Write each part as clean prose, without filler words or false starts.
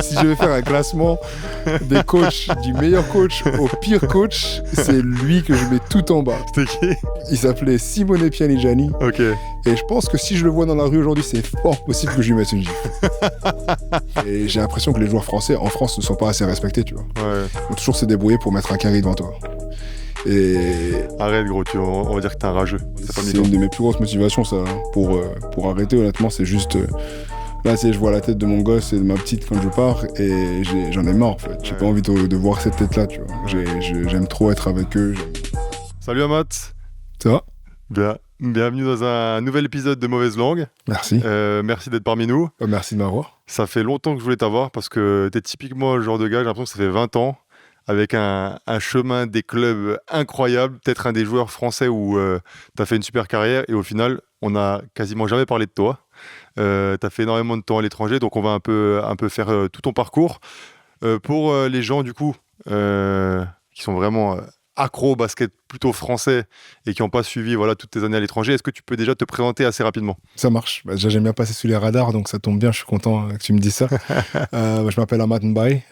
Si je vais faire un classement des coachs, du meilleur coach au pire coach, c'est lui que je mets tout en bas. C'était qui? Il s'appelait Simone Pianigiani. Ok. Et je pense que si je le vois dans la rue aujourd'hui, c'est fort possible que je lui mette une gifle. Et j'ai l'impression que les joueurs français en France ne sont pas assez respectés, tu vois. Ouais. Ils vont toujours se débrouiller pour mettre un carré devant toi. Et Arrête gros, on va dire que t'es un rageux. c'est une de mes plus grosses motivations, ça. Pour arrêter, honnêtement, c'est juste... là, je vois la tête de mon gosse et de ma petite quand je pars et j'en ai marre, en fait. J'ai pas envie de voir cette tête-là, tu vois. J'aime trop être avec eux. Salut Amat. Ça va? Bienvenue dans un nouvel épisode de Mauvaise Langue. Merci. Merci d'être parmi nous. Merci de m'avoir. Ça fait longtemps que je voulais t'avoir parce que t'es typiquement le genre de gars, j'ai l'impression que ça fait 20 ans, avec un chemin des clubs incroyable, peut-être un des joueurs français où t'as fait une super carrière et au final, on n'a quasiment jamais parlé de toi. T'as fait énormément de temps à l'étranger, donc on va un peu faire tout ton parcours. Pour les gens du coup qui sont vraiment accros au basket plutôt français et qui n'ont pas suivi toutes tes années à l'étranger, est-ce que tu peux déjà te présenter assez rapidement? Ça marche. Déjà, j'aime bien passer sous les radars, donc ça tombe bien, je suis content que tu me dises ça. Je m'appelle Amat Mbaye,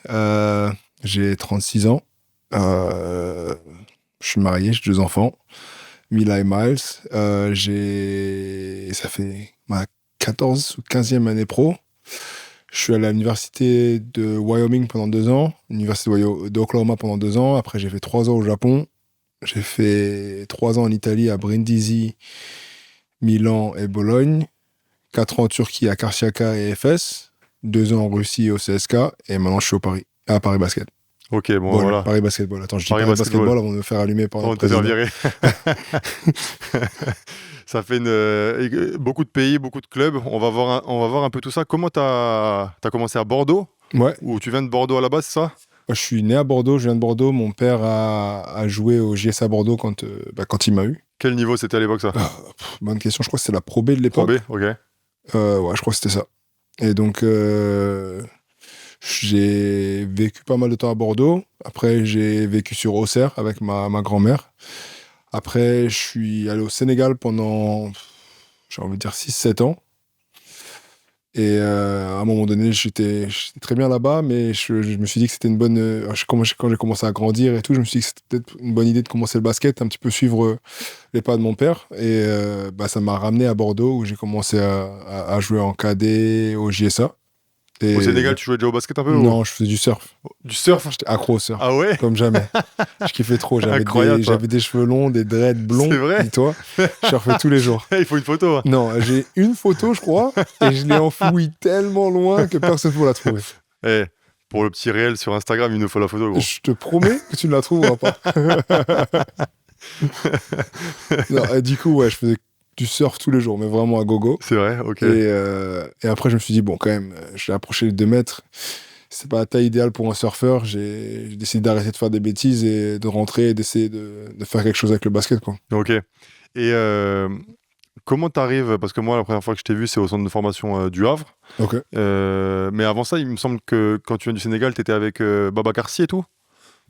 j'ai 36 ans, je suis marié, j'ai 2 enfants, Mila et Miles. Ça fait ma 14 ou 15e année pro. Je suis allé à l'université de Wyoming pendant 2 ans, l'université d'Oklahoma pendant 2 ans. Après, j'ai fait 3 ans au Japon. J'ai fait 3 ans en Italie, à Brindisi, Milan et Bologne. 4 ans en Turquie, à Karşıyaka et Efes. 2 ans en Russie, au CSK. Et maintenant, je suis à Paris Basket. Ok, bon, voilà. Paris Basketball. Attends, je dis Paris Paris Basketball. Basketball avant de me faire allumer par On le te faire président. virer. Ça fait beaucoup de pays, beaucoup de clubs. On va voir un peu tout ça. Comment t'as commencé à Bordeaux? Ouais. Ou tu viens de Bordeaux à la base, c'est ça? Moi, je suis né à Bordeaux, je viens de Bordeaux. Mon père a joué au JSA Bordeaux quand il m'a eu. Quel niveau c'était à l'époque, ça? Bonne question. Je crois que c'était la Pro B de Pro l'époque. B, ok. Ouais, je crois que c'était ça. Et donc, j'ai vécu pas mal de temps à Bordeaux. Après, j'ai vécu sur Auxerre avec ma grand-mère. Après, je suis allé au Sénégal pendant, j'ai envie de dire, 6-7 ans. Et à un moment donné, j'étais très bien là-bas, mais je me suis dit que c'était une bonne... quand j'ai commencé à grandir et tout, je me suis dit que c'était peut-être une bonne idée de commencer le basket, un petit peu suivre les pas de mon père. Et ça m'a ramené à Bordeaux, où j'ai commencé à jouer en cadet au JSA. Et Au Sénégal, tu jouais déjà au basket un peu? non, je faisais du surf. Du surf? J'étais accro au surf. Ah ouais? Comme jamais. Je kiffais trop. Incroyable, ça. J'avais des cheveux longs, des dreads blonds. C'est vrai? Dis-toi. Je surfais tous les jours. Il faut une photo. Hein. Non, j'ai une photo, je crois, et je l'ai enfouie tellement loin que personne ne peut la trouver. Pour le petit réel sur Instagram, il nous faut la photo, gros. Je te promets que tu ne la trouveras pas. Non, du coup, ouais, je faisais du surf tous les jours, mais vraiment à gogo. C'est vrai, ok. Et après, je me suis dit, bon, quand même, je l'ai approché les 2 mètres. C'est pas la taille idéale pour un surfeur. J'ai décidé d'arrêter de faire des bêtises et de rentrer et d'essayer de faire quelque chose avec le basket, quoi. Ok. Et comment t'arrives? Parce que moi, la première fois que je t'ai vu, c'est au centre de formation du Havre. Ok. Mais avant ça, il me semble que quand tu viens du Sénégal, t'étais avec Babacar Sy et tout?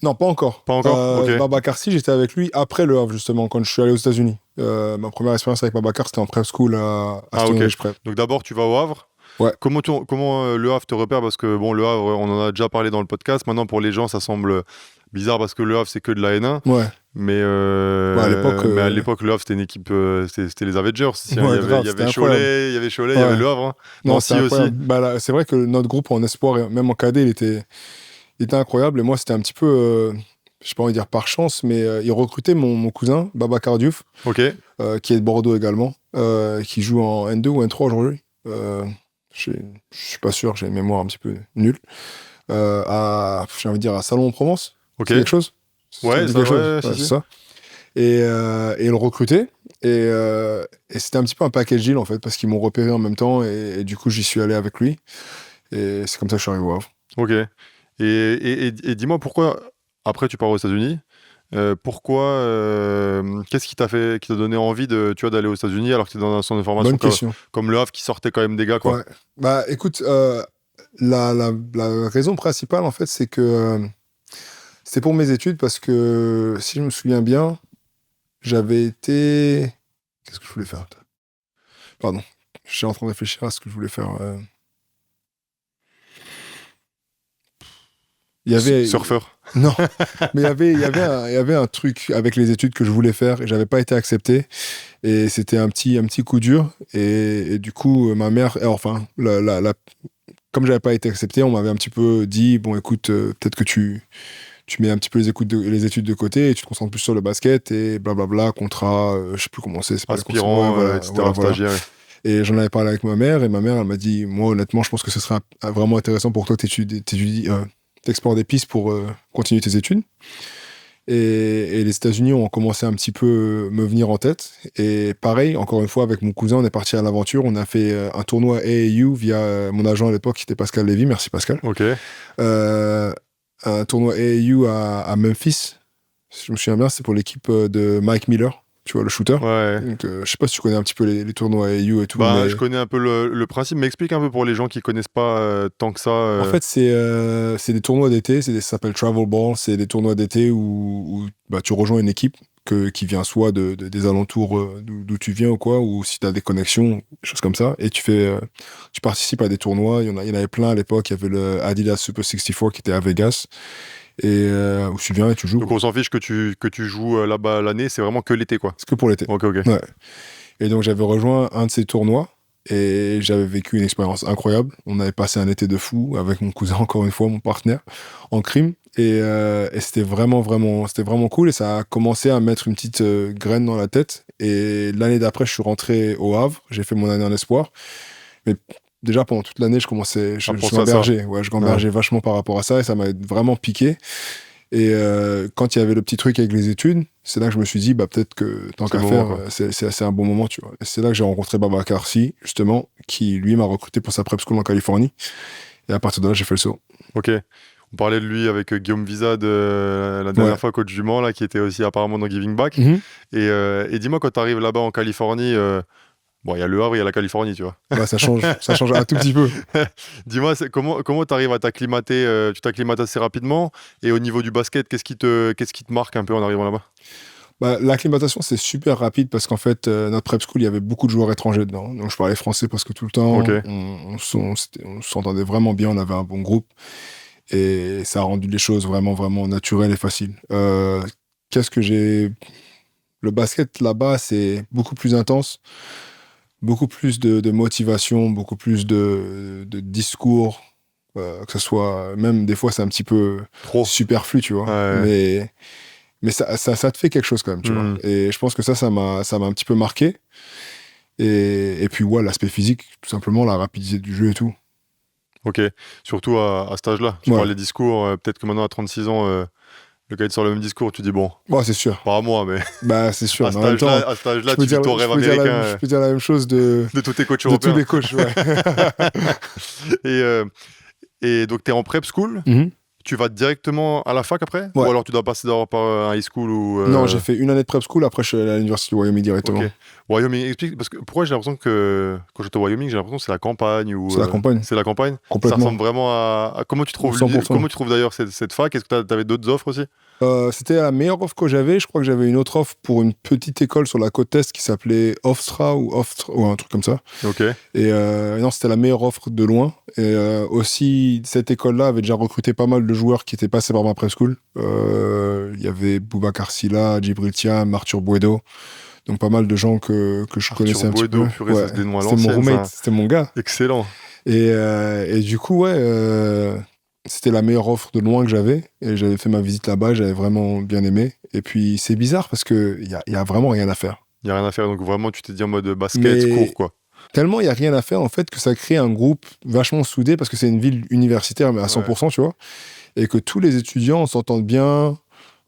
Non, pas encore. Pas encore, ok. Babacar Sy, j'étais avec lui après le Havre, justement, quand je suis allé aux États-Unis. Ma première expérience avec Babacar, c'était en prep school à Stonebridge Prep. Donc d'abord, tu vas au Havre. Ouais. Comment le Havre te repère? Parce que bon, le Havre, on en a déjà parlé dans le podcast. Maintenant, pour les gens, ça semble bizarre parce que le Havre, c'est que de la N1. Ouais. Mais à l'époque, le Havre, c'était une équipe, c'était les Avengers. Il y avait Cholet, il y avait le Havre. Hein. Nancy aussi. Là, c'est vrai que notre groupe en espoir, et même en cadet, il était incroyable. Et moi, c'était un petit peu, je sais pas envie de dire par chance, mais il recrutait mon cousin, Babacar Diouf, qui est de Bordeaux également, qui joue en N2 ou N3 aujourd'hui. Je suis pas sûr, j'ai une mémoire un petit peu nulle. J'ai envie de dire à Salon-en-Provence. Ok. C'est quelque chose? Ouais, c'est ça. Et il le recrutait. Et c'était un petit peu un package deal, en fait, parce qu'ils m'ont repéré en même temps. Et du coup, j'y suis allé avec lui. Et c'est comme ça que je suis arrivé au Havre. Ok. Et dis-moi pourquoi, après, tu pars aux États-Unis. Qu'est-ce qui t'a donné envie d'aller aux États-Unis alors que tu es dans un centre de formation comme le Havre qui sortait quand même des gars, quoi. Ouais. Écoute, la raison principale, en fait, c'est que c'est pour mes études, parce que si je me souviens bien, j'avais été... Qu'est-ce que je voulais faire? Pardon. Je suis en train de réfléchir à ce que je voulais faire. Il y avait... Surfeur. Non, mais il y avait un truc avec les études que je voulais faire et j'avais pas été accepté. Et c'était un petit coup dur. Et du coup, ma mère, enfin, comme j'avais pas été accepté, on m'avait un petit peu dit, bon, écoute, peut-être que tu mets un petit peu les études de côté et tu te concentres plus sur le basket et blablabla, contrat, je sais plus comment c'est pas aspirant, voilà, etc., voilà. stagiaire. Et j'en avais parlé avec ma mère et ma mère, elle m'a dit, moi, honnêtement, je pense que ce serait vraiment intéressant pour toi t'explores des pistes pour continuer tes études. Et les États-Unis ont commencé un petit peu me venir en tête. Et pareil, encore une fois, avec mon cousin, on est parti à l'aventure. On a fait un tournoi AAU via mon agent à l'époque, qui était Pascal Lévy. Merci Pascal. Ok. Un tournoi AAU à Memphis. Si je me souviens bien, c'est pour l'équipe de Mike Miller. Tu vois, le shooter. Ouais. Donc, je sais pas si tu connais un petit peu les tournois AAU et tout. Bah, mais... je connais un peu le principe, mais explique un peu pour les gens qui connaissent pas tant que ça. En fait, c'est des tournois d'été, ça s'appelle Travel Ball, c'est des tournois d'été où bah, tu rejoins une équipe qui vient soit des alentours d'où tu viens ou quoi, ou si tu as des connexions, des choses comme ça, et tu participes à des tournois. Il y en avait plein à l'époque. Il y avait le Adidas Super 64 qui était à Vegas, et où tu viens et tu joues. Donc on s'en fiche que tu joues là-bas l'année, c'est vraiment que l'été, quoi. C'est que pour l'été. Ok. Ouais. Et donc j'avais rejoint un de ces tournois. Et j'avais vécu une expérience incroyable. On avait passé un été de fou avec mon cousin, encore une fois, mon partenaire, en crime. Et c'était vraiment cool. Et ça a commencé à mettre une petite graine dans la tête. Et l'année d'après, je suis rentré au Havre. J'ai fait mon année en espoir. Mais déjà, pendant toute l'année, je gambergeais. Ouais, je gambergeais vachement par rapport à ça. Et ça m'a vraiment piqué. Et quand il y avait le petit truc avec les études, c'est là que je me suis dit, bah, peut-être que tant qu'à faire, c'est un bon moment, tu vois. Et c'est là que j'ai rencontré Babacar Sy, justement, qui, lui, m'a recruté pour sa prep school en Californie. Et à partir de là, j'ai fait le saut. Ok. On parlait de lui avec Guillaume Vizade la dernière fois, coach du Mans, là, qui était aussi apparemment dans Giving Back. Mm-hmm. Et dis-moi, quand tu arrives là-bas en Californie, bon, il y a le Havre, il y a la Californie, tu vois. Bah, ça change un tout petit peu. Dis-moi, comment tu arrives à t'acclimater tu t'acclimates assez rapidement. Et au niveau du basket, qu'est-ce qui te marque un peu en arrivant là-bas? Bah, l'acclimatation, c'est super rapide parce qu'en fait, notre prep school, il y avait beaucoup de joueurs étrangers dedans. Donc, je parlais français parce que tout le temps, on s'entendait vraiment bien, on avait un bon groupe. Et ça a rendu les choses vraiment, vraiment naturelles et faciles. Le basket là-bas, c'est beaucoup plus intense, beaucoup plus de motivation, beaucoup plus de discours, que ce soit, même des fois, c'est un petit peu superflu, tu vois. Ouais. Mais ça te fait quelque chose quand même, tu vois. Et je pense que ça m'a un petit peu marqué. Et puis, ouais, l'aspect physique, tout simplement, la rapidité du jeu et tout. Ok, surtout à cet âge-là. Tu parles des discours, peut-être que maintenant à 36 ans, le gars il te sort le même discours, tu dis bon. Bon, c'est sûr. Pas à moi, mais. Bah, c'est sûr. À cet âge-là, tu vis ton rêve américain. Je peux dire la même chose de tous tes coachs européens. De tous les coachs, ouais. Et donc, tu es en prep school. Tu vas directement à la fac après? Ouais. Ou alors tu dois passer d'abord par un high school ou Non, j'ai fait une année de prep school, après je suis allé à l'université de Wyoming directement. Okay. Wyoming, explique, parce que pourquoi j'ai l'impression que quand j'étais au Wyoming, j'ai l'impression que c'est la campagne ou c'est la campagne. C'est la campagne. Complètement. Ça ressemble vraiment à comment tu trouves d'ailleurs cette fac? Est-ce que tu avais d'autres offres aussi? C'était la meilleure offre que j'avais. Je crois que j'avais une autre offre pour une petite école sur la côte est qui s'appelait Hofstra ou un truc comme ça. Ok. Et non, c'était la meilleure offre de loin. Et aussi, cette école-là avait déjà recruté pas mal de joueurs qui étaient passés par ma prep school. Il y avait Boubacar Silla, Djibril Thiam, Arthur Buedo. Donc pas mal de gens que je connaissais un petit peu. Ouais, c'était mon roommate, c'était mon gars. Excellent. Et du coup, ouais, c'était la meilleure offre de loin que j'avais. Et j'avais fait ma visite là-bas, j'avais vraiment bien aimé. Et puis c'est bizarre parce qu'il y a vraiment rien à faire. Il n'y a rien à faire, donc vraiment tu t'es dit en mode basket, court quoi. Tellement il n'y a rien à faire en fait que ça crée un groupe vachement soudé parce que c'est une ville universitaire mais à 100%, tu vois. Et que tous les étudiants s'entendent bien.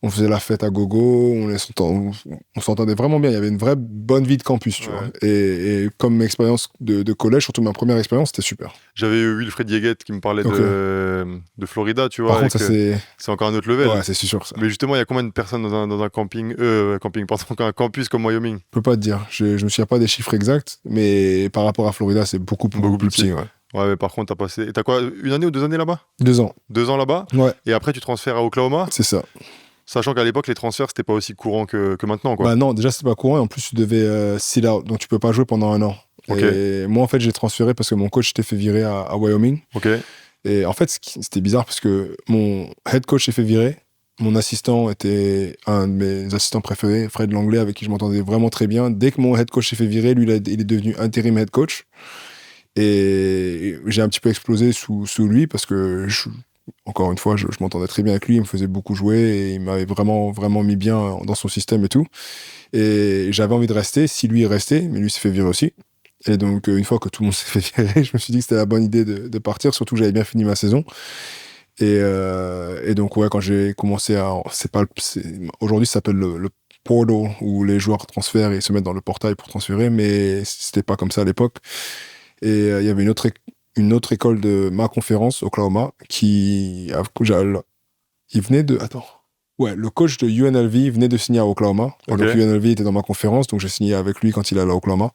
On faisait la fête à gogo, on s'entendait vraiment bien. Il y avait une vraie bonne vie de campus, tu vois. Et comme expérience de collège, surtout ma première expérience, c'était super. J'avais eu Wilfred Yeguet qui me parlait de Florida, tu vois. Par contre, ça c'est encore un autre level. Ouais, c'est sûr. Ça. Mais justement, il y a combien de personnes dans un un campus comme Wyoming? Je peux pas te dire. Je me souviens pas des chiffres exacts, mais par rapport à Florida, c'est beaucoup plus petit. Ouais, mais par contre, t'as quoi, une année ou 2 années là-bas? 2 ans. 2 ans là-bas? Ouais. Et après, tu transfères à Oklahoma? C'est ça. Sachant qu'à l'époque, les transferts, c'était pas aussi courant que maintenant, quoi. Bah non, déjà, c'était pas courant. Et en plus, tu devais sit out. Donc, tu peux pas jouer pendant 1 an. Okay. Et moi, en fait, j'ai transféré parce que mon coach s'était fait virer à Wyoming. Ok. Et en fait, c'était bizarre parce que mon head coach s'est fait virer. Mon assistant était un de mes assistants préférés, Fred Langlais, avec qui je m'entendais vraiment très bien. Dès que mon head coach s'est fait virer, lui, il est devenu intérim head coach. Et j'ai un petit peu explosé sous lui parce que, encore une fois, je m'entendais très bien avec lui. Il me faisait beaucoup jouer et il m'avait vraiment, vraiment mis bien dans son système et tout. Et j'avais envie de rester si lui est resté, mais lui s'est fait virer aussi. Et donc, une fois que tout le monde s'est fait virer, je me suis dit que c'était la bonne idée de partir, surtout que j'avais bien fini ma saison. Et donc, ouais, quand j'ai commencé à... Aujourd'hui, ça s'appelle le portal, où les joueurs transfèrent et se mettent dans le portail pour transférer, mais c'était pas comme ça à l'époque. Et il y avait une autre école de ma conférence, Oklahoma, il venait de... Attends. Ouais, le coach de UNLV venait de signer à Oklahoma. Ok. Donc UNLV était dans ma conférence, donc j'ai signé avec lui quand il allait à Oklahoma.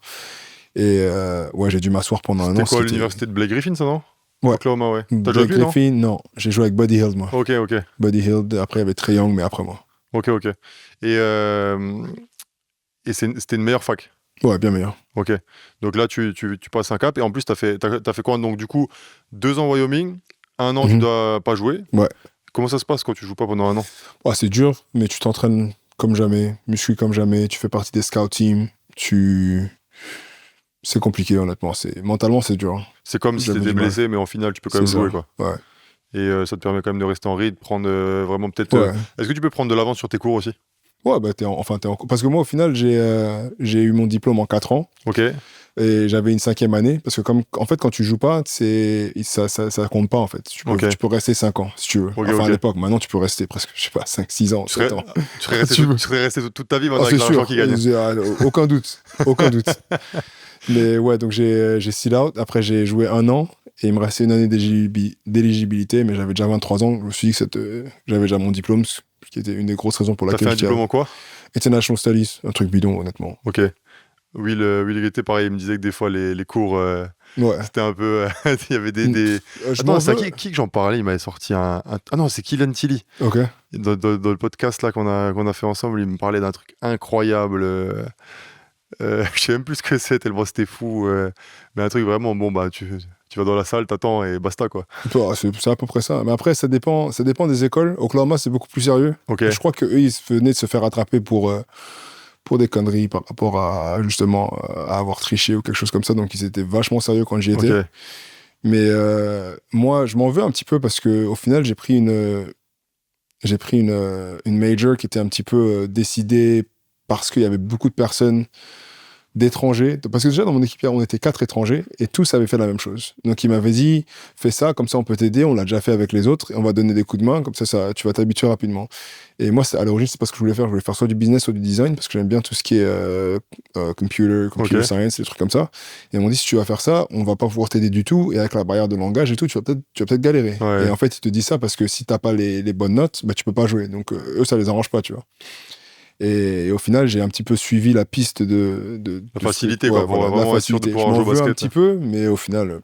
Et ouais, j'ai dû m'asseoir pendant un an. C'était quoi, l'université de Blake Griffin, ça, non? Ouais. Oklahoma, ouais. T'as Blake joué avec lui, Griffin, non. J'ai joué avec Buddy Hield, moi. Ok. Buddy Hield, après il y avait Trae Young, mais après moi. Ok. Et c'était une meilleure fac. Ouais, bien meilleur. Ok. Donc là, tu passes un cap. Et en plus, t'as fait quoi? Donc, du coup, 2 ans Wyoming, 1 an, tu dois pas jouer. Ouais. Comment ça se passe quand tu joues pas pendant 1 an? Ouais, c'est dur, mais tu t'entraînes comme jamais, muscu comme jamais, tu fais partie des scout teams, c'est compliqué, honnêtement. Mentalement, c'est dur. C'est comme si J'avais t'étais du mal. blessé, mais en finale, tu peux quand même C'est jouer, ça. quoi. Ouais. Et ça te permet quand même de rester en rythme, prendre vraiment peut-être. Ouais. Est-ce que tu peux prendre de l'avance sur tes cours aussi? Ouais, bah, parce que moi, au final, j'ai eu mon diplôme en 4 ans. Ok. Et j'avais une 5e année, parce que en fait, quand tu joues pas, ça compte pas, en fait. Tu peux rester 5 ans, si tu veux. À l'époque, maintenant, tu peux rester presque, je sais pas, 5-6 ans, 7 ans. Tu serais resté toute ta vie maintenant avec c'est l'argent sûr. qui gagne. Aucun doute. Mais ouais, donc j'ai still out. Après, j'ai joué 1 an, et il me restait une année d'éligibilité, mais j'avais déjà 23 ans. Je me suis dit que j'avais déjà mon diplôme, ce qui était une des grosses raisons pour laquelle T'as fait un diplôme en quoi? International Studies, un truc bidon, honnêtement. Ok. Will était pareil, il me disait que des fois les cours, Ouais. c'était un peu. Il y avait des. Attends, c'est à qui que j'en parlais? Il m'avait sorti un. Ah non, c'est Kylian Tilly. Ok. Dans le podcast là qu'on a fait ensemble, il me parlait d'un truc incroyable. Je sais même plus ce que c'est, tellement c'était fou. Mais un truc vraiment, bon, bah, tu vas dans la salle, t'attends et basta, quoi. C'est à peu près ça. Mais après, ça dépend des écoles. Oklahoma, c'est beaucoup plus sérieux. Ok. Je crois qu'eux, ils venaient de se faire attraper pour des conneries par rapport à, justement, à avoir triché ou quelque chose comme ça. Donc, ils étaient vachement sérieux quand j'y étais. Ok. Mais moi, je m'en veux un petit peu parce qu'au final, j'ai pris une major qui était un petit peu décidée parce qu'il y avait beaucoup de personnes d'étrangers. Parce que déjà, dans mon équipe, on était 4 étrangers et tous avaient fait la même chose. Donc, il m'avait dit, fais ça, comme ça, on peut t'aider. On l'a déjà fait avec les autres et on va donner des coups de main. Comme ça tu vas t'habituer rapidement. Et moi, à l'origine, c'est pas ce que je voulais faire. Je voulais faire soit du business, soit du design parce que j'aime bien tout ce qui est computer science, des trucs comme ça. Et ils m'ont dit, si tu vas faire ça, on va pas pouvoir t'aider du tout. Et avec la barrière de langage et tout, tu vas peut-être galérer. Ouais. Et en fait, ils te disent ça parce que si t'as pas les bonnes notes, bah, tu peux pas jouer. Donc, eux, ça les arrange pas, tu vois. Et au final, j'ai un petit peu suivi la piste de la facilité, quoi. Voilà, vraiment la facilité. être sûr de pouvoir jouer au basket. Un petit peu, mais au final,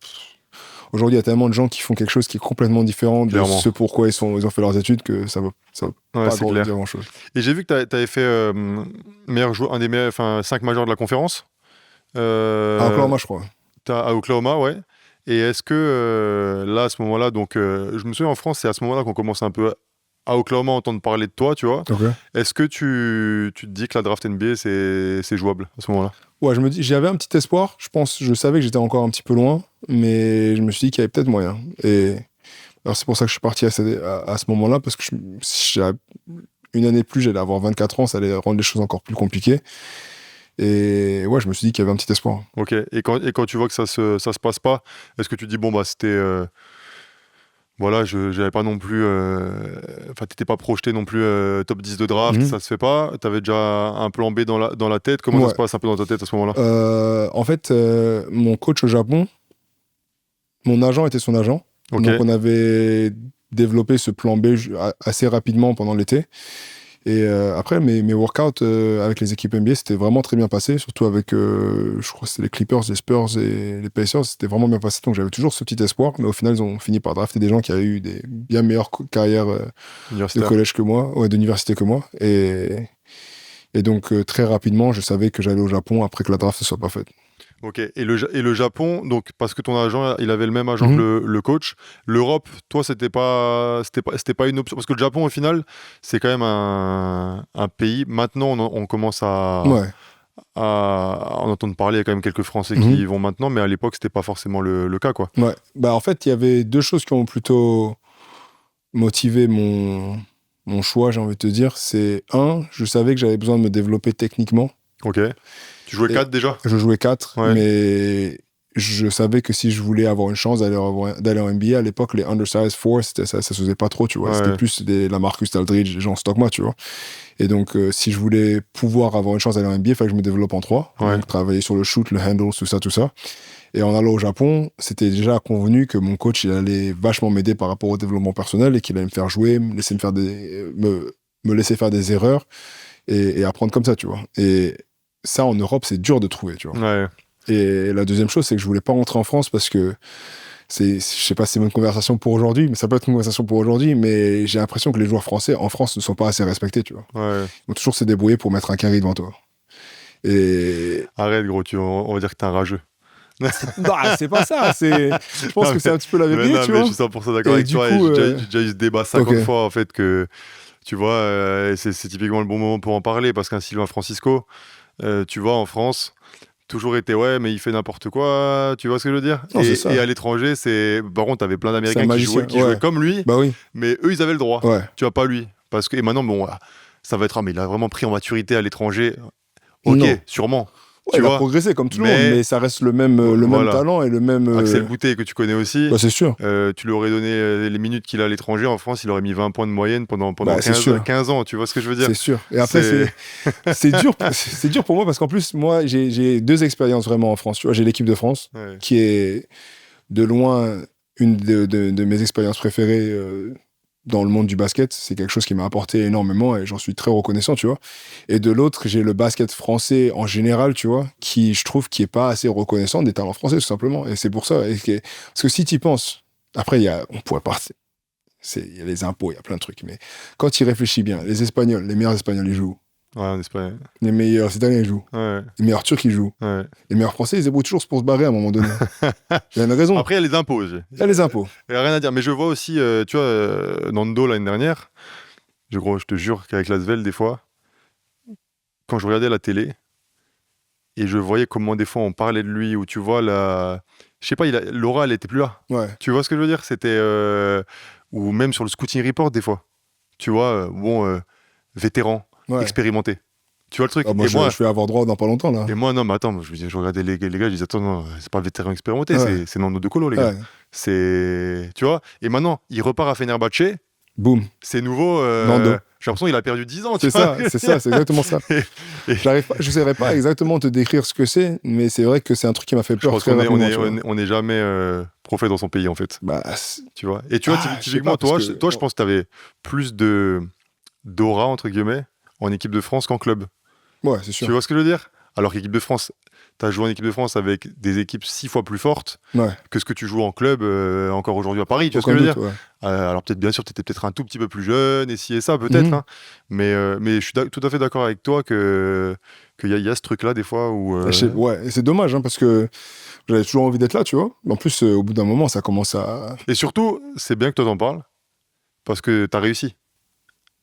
aujourd'hui, il y a tellement de gens qui font quelque chose qui est complètement différent de ce pourquoi ils ont fait leurs études que ça va pas dire grand-chose. Et j'ai vu que tu avais fait meilleur joueur, un des meilleurs, 5 majors de la conférence. À Oklahoma, je crois. À Oklahoma, ouais. Et est-ce que là, à ce moment-là, donc je me souviens en France, c'est à ce moment-là qu'on commence un peu à Oklahoma entendre parler de toi, tu vois. Okay. Est-ce que tu te dis que la draft NBA, c'est jouable à ce moment-là? Ouais, j'avais un petit espoir. Je savais que j'étais encore un petit peu loin, mais je me suis dit qu'il y avait peut-être moyen. Et alors c'est pour ça que je suis parti à ce moment-là, parce que si une année plus, j'allais avoir 24 ans, ça allait rendre les choses encore plus compliquées. Et ouais, je me suis dit qu'il y avait un petit espoir. Ok. Et quand tu vois que ça se passe pas, est-ce que tu dis, bon, bah, c'était... voilà, j'avais pas non plus... t'étais pas projeté non plus top 10 de draft, ça se fait pas. T'avais déjà un plan B dans la tête. Comment ça se passe un peu dans ta tête à ce moment-là? En fait, mon coach au Japon, mon agent était son agent. Okay. Donc, on avait développé ce plan B assez rapidement pendant l'été. Et après, mes workouts avec les équipes NBA, c'était vraiment très bien passé, surtout avec, je crois que c'était les Clippers, les Spurs et les Pacers, c'était vraiment bien passé, donc j'avais toujours ce petit espoir, mais au final, ils ont fini par drafter des gens qui avaient eu des bien meilleures carrières de collège que moi, d'université que moi, et donc très rapidement, je savais que j'allais au Japon après que la draft ne soit pas faite. Ok. Et le Japon, donc parce que ton agent, il avait le même agent que le coach. L'Europe, toi, c'était pas une option. Parce que le Japon, au final, c'est quand même un pays. Maintenant, on commence Ouais. à en entendre parler. Il y a quand même quelques Français qui Mhm. y vont maintenant, mais à l'époque, c'était pas forcément le cas, quoi. Ouais. Bah, en fait, il y avait deux choses qui ont plutôt motivé mon choix, j'ai envie de te dire. C'est un, je savais que j'avais besoin de me développer techniquement. Ok. Tu jouais Et 4 déjà? je jouais 4, Ouais. mais je savais que si je voulais avoir une chance d'aller en NBA, à l'époque, les undersized four, ça se faisait pas trop, tu vois. Ouais. C'était plus la Marcus Aldridge, les gens stock moi, tu vois. Et donc, si je voulais pouvoir avoir une chance d'aller en NBA, il fallait que je me développe en 3. Ouais. Donc, travailler sur le shoot, le handle, tout ça, tout ça. Et en allant au Japon, c'était déjà convenu que mon coach, il allait vachement m'aider par rapport au développement personnel et qu'il allait me faire jouer, me laisser faire des erreurs et apprendre comme ça, tu vois. Et ça, en Europe, c'est dur de trouver, tu vois. Ouais. Et la deuxième chose, c'est que je voulais pas rentrer en France parce que je sais pas si c'est une conversation pour aujourd'hui, mais ça peut être une conversation pour aujourd'hui, mais j'ai l'impression que les joueurs français en France ne sont pas assez respectés, tu vois. Ouais. Ils vont toujours se débrouiller pour mettre un carré devant toi. Et Arrête, gros, on va dire que t'es un rageux. non, c'est pas ça. Je pense que c'est un petit peu la vérité, tu mais vois. je suis 100% d'accord avec du toi. coup, J'ai déjà eu ce débat 50 ok. fois, en fait, que tu vois, c'est typiquement le bon moment pour en parler parce qu'un Sylvain Francisco, tu vois, en France, toujours été ouais, mais il fait n'importe quoi, tu vois ce que je veux dire? Non, c'est ça. Et à l'étranger, par contre, t'avais plein C'est un d'Américains magicien. qui jouaient Ouais. comme lui, Bah oui. mais eux, ils avaient le droit. Ouais. Tu vois, pas lui. Et maintenant, bon, ça va être, mais il a vraiment pris en maturité à l'étranger. Ok, Non. sûrement. Ouais, Tu il a vois? progressé comme tout le monde, Mais mais ça reste le même voilà. talent et le même. Axel Boutet, que tu connais aussi, Bah, c'est sûr. tu lui aurais donné les minutes qu'il a à l'étranger. En France, il aurait mis 20 points de moyenne pendant Bah, c'est sûr. 15 ans. Tu vois ce que je veux dire? C'est sûr. Et après, c'est dur, c'est dur pour moi parce qu'en plus, moi, j'ai deux expériences vraiment en France. Tu vois, j'ai l'équipe de France, Ouais. qui est de loin une de mes expériences préférées dans le monde du basket. C'est quelque chose qui m'a apporté énormément et j'en suis très reconnaissant, tu vois. Et de l'autre, j'ai le basket français en général, tu vois, qui, je trouve, qui est pas assez reconnaissant des talents français, tout simplement. Et c'est pour ça. Parce que si tu y penses, après, on pourrait partir. Il y a les impôts, il y a plein de trucs. Mais quand tu y réfléchis bien, les Espagnols, les meilleurs Espagnols, ils jouent. Ouais, en Espagne. Les meilleurs Italiens, ils jouent. Ouais. Les meilleurs Turcs, ils jouent. Ouais. Les meilleurs Français, ils se débrouillent toujours pour se barrer à un moment donné. Il y a une raison. Après, il y a les impôts. Il y a les impôts. Il n'y a rien à dire. Mais je vois aussi, tu vois, Nando l'année dernière, je te jure qu'avec Lasvel, des fois, quand je regardais la télé, et je voyais comment des fois on parlait de lui, ou tu vois, je sais pas, l'aura, elle était plus là. Ouais. Tu vois ce que je veux dire? C'était. Ou même sur le scouting report, des fois. Tu vois, vétéran, Ouais. expérimenté. Tu vois le truc? Ah, moi, et moi, je vais avoir droit dans pas longtemps, là. et moi, non, mais attends, je regardais les gars, je disais, attends, non, c'est pas vétéran expérimenté, Ouais. c'est Nando De Colo, les gars. Ouais. C'est. Tu vois? Et maintenant, il repart à Fenerbahçe, Boum. c'est nouveau. Nando. J'ai l'impression qu'il a perdu 10 ans, tu C'est vois. ça, c'est exactement ça. Je ne saurais pas exactement te décrire ce que c'est, mais c'est vrai que c'est un truc qui m'a fait Je peur pense très rapidement. tu vois. on est jamais prophète dans son pays, en fait. Bah, Tu vois. Et tu vois, je sais typiquement, pas, parce que- toi, je pense que tu avais plus d'aura, entre guillemets, en équipe de France qu'en club. ouais, c'est Tu sûr. vois ce que je veux dire? Alors qu'équipe de France, tu as joué en équipe de France avec des équipes 6 fois plus fortes Ouais. que ce que tu joues en club encore aujourd'hui à Paris. Tu vois ce que Aucun je veux doute, dire? ouais. Alors peut-être, bien sûr, tu étais peut-être un tout petit peu plus jeune, et ci et ça, peut-être. Mhm. Hein. Mais je suis tout à fait d'accord avec toi qu'il y a ce truc-là, des fois, où... Ouais, et c'est dommage, hein, parce que j'avais toujours envie d'être là, tu vois. En plus, au bout d'un moment, ça commence à. Et surtout, c'est bien que toi t'en parles, parce que tu as réussi.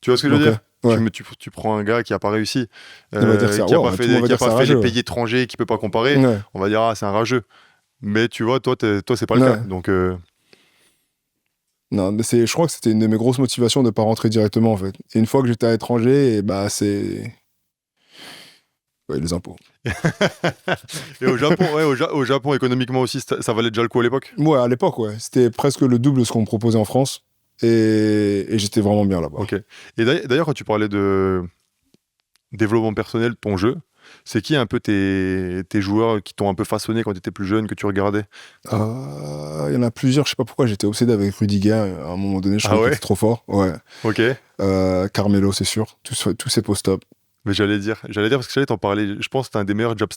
Tu vois ce que je veux Ok, dire? ouais. Tu prends un gars qui a pas réussi, On va dire ça. qui a Ouais, pas tout fait, le monde va qui a dire ça pas fait les rageux. pays étrangers, qui peut pas comparer, Ouais. on va dire, ah, c'est un rageux. Mais tu vois, toi, c'est pas le Ouais. cas. Donc, Non, mais je crois que c'était une de mes grosses motivations de ne pas rentrer directement, en fait. Et une fois que j'étais à l'étranger, et bah, c'est. Ouais, les impôts. et au Japon, ouais, au Japon, économiquement aussi, ça valait déjà le coup à l'époque? Ouais, à l'époque, ouais. C'était presque le double de ce qu'on me proposait en France. Et j'étais vraiment bien là-bas. Ok. Et d'ailleurs, quand tu parlais de développement personnel de ton jeu, c'est qui un peu tes joueurs qui t'ont un peu façonné quand tu étais plus jeune, que tu regardais? Il y en a plusieurs, je sais pas pourquoi j'étais obsédé avec Rudiger à un moment donné, je Ah trouvais ouais? qu'il était trop fort. Ouais. Ok. Carmelo, c'est sûr. Tous ces post-up. Mais j'allais dire parce que j'allais t'en parler. Je pense que t'es un des meilleurs jab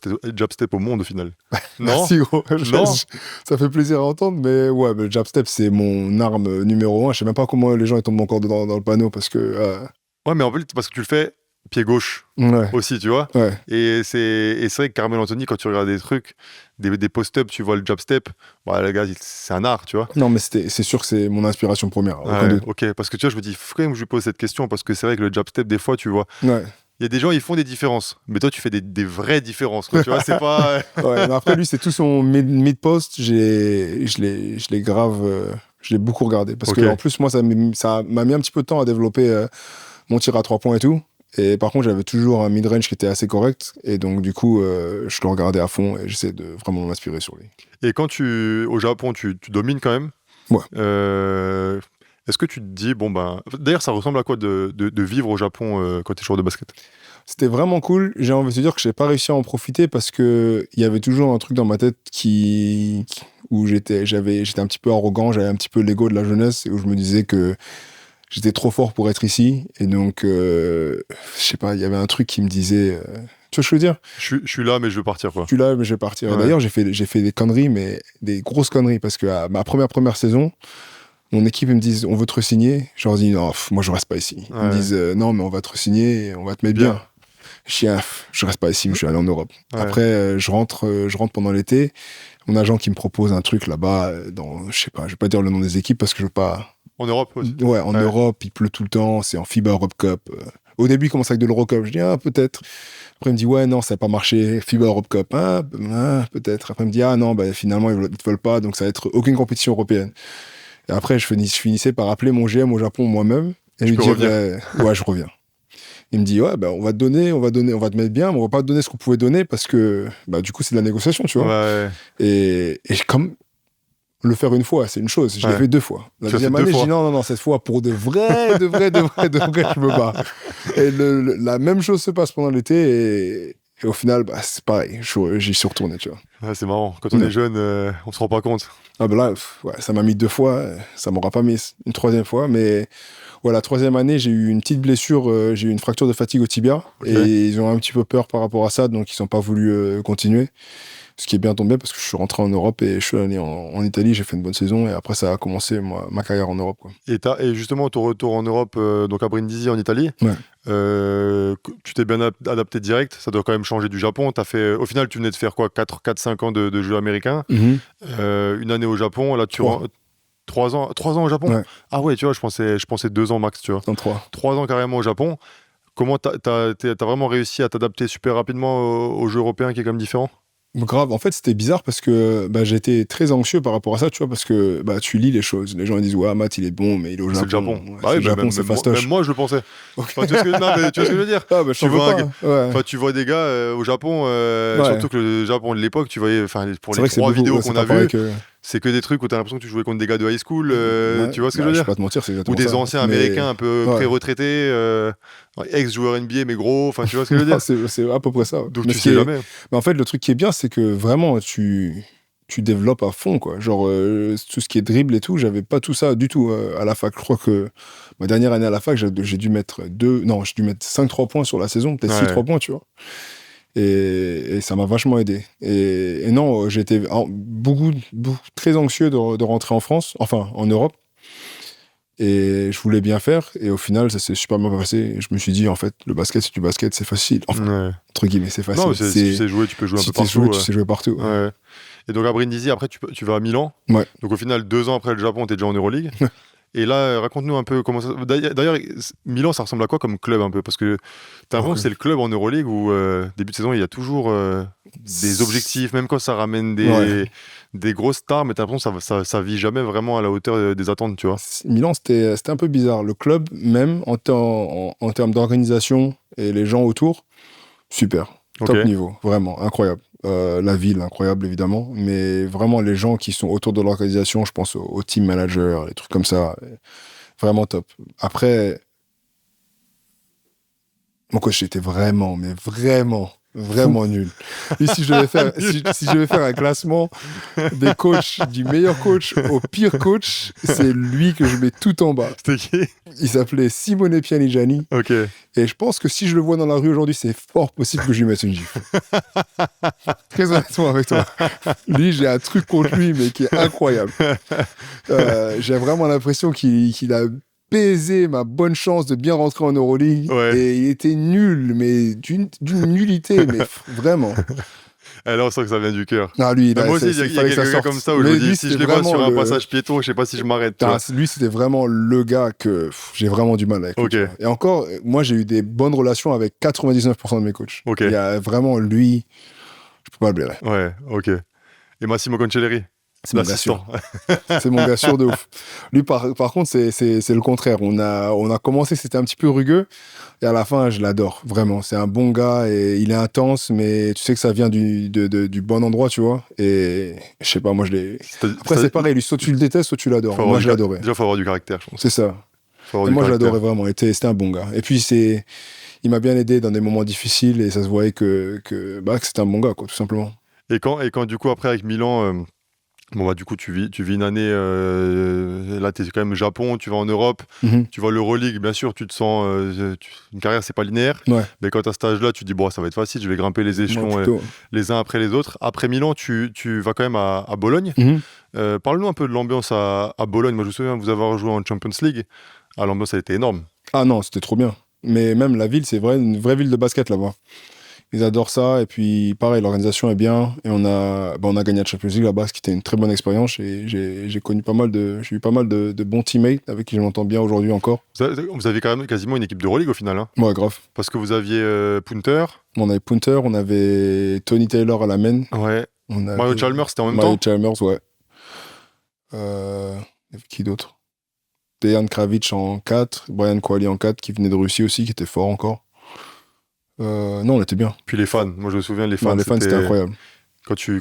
step au monde au final. Non? Merci, gros. Non? Ça fait plaisir à entendre, mais ouais, le jab step, c'est mon arme numéro 1. Je sais même pas comment les gens ils tombent encore dans le panneau parce que. Ouais, mais en fait, parce que tu le fais pied gauche Ouais. aussi, tu vois. Ouais. Et c'est vrai que Carmelo Anthony, quand tu regardes des trucs, des post-up, tu vois le jab step, bah, le gars, c'est un art, tu vois. Non, mais c'est sûr que c'est mon inspiration première, aucun doute. Ok, parce que tu vois, je me dis, faut quand même que je lui pose cette question, parce que c'est vrai que le jab step, des fois, tu vois, Ouais. il y a des gens, ils font des différences, mais toi, tu fais des vraies différences, quoi, tu vois, c'est pas... Ouais, mais après, lui, c'est tout son mid-post. Je l'ai grave. Je l'ai beaucoup regardé. Parce Ok. que, en plus, moi, ça m'a mis un petit peu de temps à développer mon tir à 3 points et tout. Et par contre, j'avais toujours un mid-range qui était assez correct. Et donc, du coup, je le regardais à fond et j'essaie de vraiment m'inspirer sur lui. Et quand au Japon, tu domines quand même. Ouais. Est-ce que tu te dis, bon ben... D'ailleurs, ça ressemble à quoi de vivre au Japon quand tu es joueur de basket? C'était vraiment cool. J'ai envie de te dire que j'ai pas réussi à en profiter parce que il y avait toujours un truc dans ma tête où j'étais un petit peu arrogant, j'avais un petit peu l'ego de la jeunesse et où je me disais que j'étais trop fort pour être ici. Et donc, je sais pas, il y avait un truc qui me disait, tu vois ce que je veux dire? Je suis là, mais je veux partir, quoi. Je suis là, mais je vais partir. Et Ouais. d'ailleurs, j'ai fait des conneries, mais des grosses conneries parce que à ma première saison, mon équipe, ils me disent, on veut te re-signer. Je leur dis, non, moi, je reste pas ici. Ils me disent, non, mais on va te re-signer et on va te mettre bien. Je reste pas ici, je suis allé en Europe. Ouais. Après, je rentre pendant l'été. Mon agent qui me propose un truc là-bas, je sais pas, je vais pas dire le nom des équipes parce que je veux pas. En Europe aussi. Ouais, en Europe, il pleut tout le temps, c'est en FIBA Europe Cup. Au début, il commence avec de l'Eurocup. Je dis, peut-être. Après, il me dit, ouais, non, ça n'a pas marché. FIBA Europe Cup, peut-être. Après, il me dit, non, finalement, ils te veulent pas, donc ça va être aucune compétition européenne. Et après, je finissais par appeler mon GM au Japon moi-même et lui dire, ouais, je reviens. Il me dit, ouais, on va te mettre bien, mais on va pas te donner ce qu'on pouvait donner parce que, du coup, c'est de la négociation, tu vois. Ouais. Et comme le faire une fois, c'est une chose. Je l'ai fait 2 fois. La deuxième année, je dis non, cette fois, pour de vrai, je me bats. Et la même chose se passe pendant l'été et au final, c'est pareil. J'y suis retourné, tu vois. Ouais, c'est marrant. Quand on est jeune, on se rend pas compte. Ah là, ça m'a mis 2 fois. Ça m'aura pas mis une 3e fois, mais... Ouais, la 3e année, j'ai eu une petite blessure, j'ai eu une fracture de fatigue au tibia. Okay. Et ils ont un petit peu peur par rapport à ça, donc ils n'ont pas voulu continuer. Ce qui est bien tombé parce que je suis rentré en Europe et je suis allé en Italie, j'ai fait une bonne saison et après ça a commencé ma carrière en Europe. Quoi. Et justement, ton retour en Europe, donc à Brindisi en Italie, tu t'es bien adapté direct, ça doit quand même changer du Japon. Au final, tu venais de faire quoi, 4-5 ans de jeux américains, une année au Japon, là tu rentres. 3 ans au Japon. Ouais. Ah ouais, tu vois, je pensais 2 ans max, tu vois. 3 ans carrément au Japon. Comment t'as vraiment réussi à t'adapter super rapidement au jeu européen qui est quand même différent? Grave, en fait c'était bizarre parce que j'étais très anxieux par rapport à ça, tu vois, parce que tu lis les choses, les gens ils disent ouais Matt il est bon mais il est au Japon. C'est le Japon. Ouais, bah oui, le Japon c'est fastoche. Même moi je le pensais. Okay. Enfin, tu vois ce que je veux dire? Tu vois des gars au Japon, surtout que le Japon de l'époque, tu voyais, pour les 3 vidéos qu'on a vues, c'est que des trucs où t'as l'impression que tu jouais contre des gars de high school, tu vois ce que je veux dire? Je vais pas te mentir, c'est exactement ça. Ou des anciens américains un peu pré-retraités, ex-joueurs NBA mais gros, enfin tu vois ce que je veux dire? C'est à peu près ça. Donc tu sais jamais. Mais en fait le truc qui est bien c'est que vraiment tu développes à fond quoi. Genre tout ce qui est dribble et tout, j'avais pas tout ça du tout à la fac. Je crois que ma dernière année à la fac, j'ai dû mettre 5 3 points sur la saison, peut-être 6 3 points, tu vois. Et ça m'a vachement aidé. Et non, j'étais très anxieux de rentrer en France, enfin en Europe. Et je voulais bien faire. Et au final, ça s'est super bien passé. Et je me suis dit, en fait, le basket, c'est du basket, c'est facile. Enfin, entre guillemets, c'est facile. Non, si tu sais jouer, tu peux jouer un peu partout. Tu sais jouer partout. Ouais. Et donc à Brindisi, après, tu vas à Milan. Ouais. Donc au final, 2 ans après le Japon, t'es déjà en Euroleague. Et là, raconte-nous un peu comment ça... D'ailleurs, Milan, ça ressemble à quoi comme club un peu? Parce que t'as l'impression que c'est le club en Euroleague où, début de saison, il y a toujours des objectifs, même quand ça ramène des grosses stars, mais t'as l'impression que ça vit jamais vraiment à la hauteur des attentes, tu vois. Milan, c'était un peu bizarre. Le club, même, en termes d'organisation et les gens autour, super. Top niveau, vraiment, incroyable. La ville, incroyable, évidemment. Mais vraiment, les gens qui sont autour de l'organisation, je pense au team manager, les trucs comme ça, vraiment top. Après, mon coach était vraiment nul. Et si je devais faire un classement des coachs, du meilleur coach au pire coach, c'est lui que je mets tout en bas. C'était qui? Il s'appelait Simone Pianigiani. Ok. Et je pense que si je le vois dans la rue aujourd'hui, c'est fort possible que je lui mette une gifle. Très honnêtement avec toi. Lui, j'ai un truc contre lui, mais qui est incroyable. J'ai vraiment l'impression qu'il a baisé ma bonne chance de bien rentrer en Euroleague. Ouais. Et il était nul, mais d'une nullité, mais vraiment. Alors, on sent que ça vient du cœur. Ah, lui, Moi aussi, il y a fallait que ça quelques gars sorte. comme ça où je Mais me dis, lui, si je c'était les vois vraiment sur un passage piéton, je sais pas si je m'arrête. tu vois. Lui, c'était vraiment le gars que j'ai vraiment du mal avec. Lui, Ok. tu vois. Et encore, moi, j'ai eu des bonnes relations avec 99% de mes coachs. Ok. Il y a vraiment lui, je peux pas le blairer. Ouais, ok. Et Massimo Concelleri, C'est mon gars l'assistant. sûr. C'est mon gars sûr de ouf. Lui, par contre, c'est le contraire. On a commencé, c'était un petit peu rugueux. Et à la fin, je l'adore, vraiment. C'est un bon gars et il est intense, mais tu sais que ça vient du bon endroit, tu vois. Et je sais pas, moi, je l'ai. Après, c'est pareil, lui, soit tu le détestes, soit tu l'adores. Moi, je l'adorais. Déjà, il faut avoir du caractère, je pense. C'est ça. Faut avoir Et du moi, je caractère. l'adorais vraiment. C'était un bon gars. Et puis, il m'a bien aidé dans des moments difficiles et ça se voyait que c'était un bon gars, quoi, tout simplement. Et quand du coup, après, avec Milan, bon, bah, du coup, tu vis une année. Là, tu es quand même au Japon, tu vas en Europe, tu vois l'Euroleague, bien sûr, tu te sens. Une carrière, c'est pas linéaire. Ouais. Mais quand tu as cet âge-là, tu te dis, bon, ça va être facile, je vais grimper les échelons les uns après les autres. Après Milan, tu vas quand même à Bologne. Parle-nous un peu de l'ambiance à Bologne. Moi, je me souviens vous avoir joué en Champions League. Ah, l'ambiance, elle était énorme. Ah non, c'était trop bien. Mais même la ville, c'est une vraie ville de basket là-bas. Ils adorent ça. Et puis, pareil, l'organisation est bien. Et on a gagné la Champions League là-bas, ce qui était une très bonne expérience. Et j'ai eu pas mal de bons teammates avec qui je m'entends bien aujourd'hui encore. Vous avez quand même quasiment une équipe d'Euroleague au final. Hein. Ouais, grave. Parce que vous aviez Punter. On avait Punter, on avait Tony Taylor à la main. Ouais. Mario Chalmers, c'était en même temps. Mario Chalmers, ouais. Il y avait qui d'autre? Dejan Kravic en 4, Brian Qualley en 4, qui venait de Russie aussi, qui était fort encore. Non, on était bien. Puis les fans, moi je me souviens, les fans, c'était incroyable. Quand tu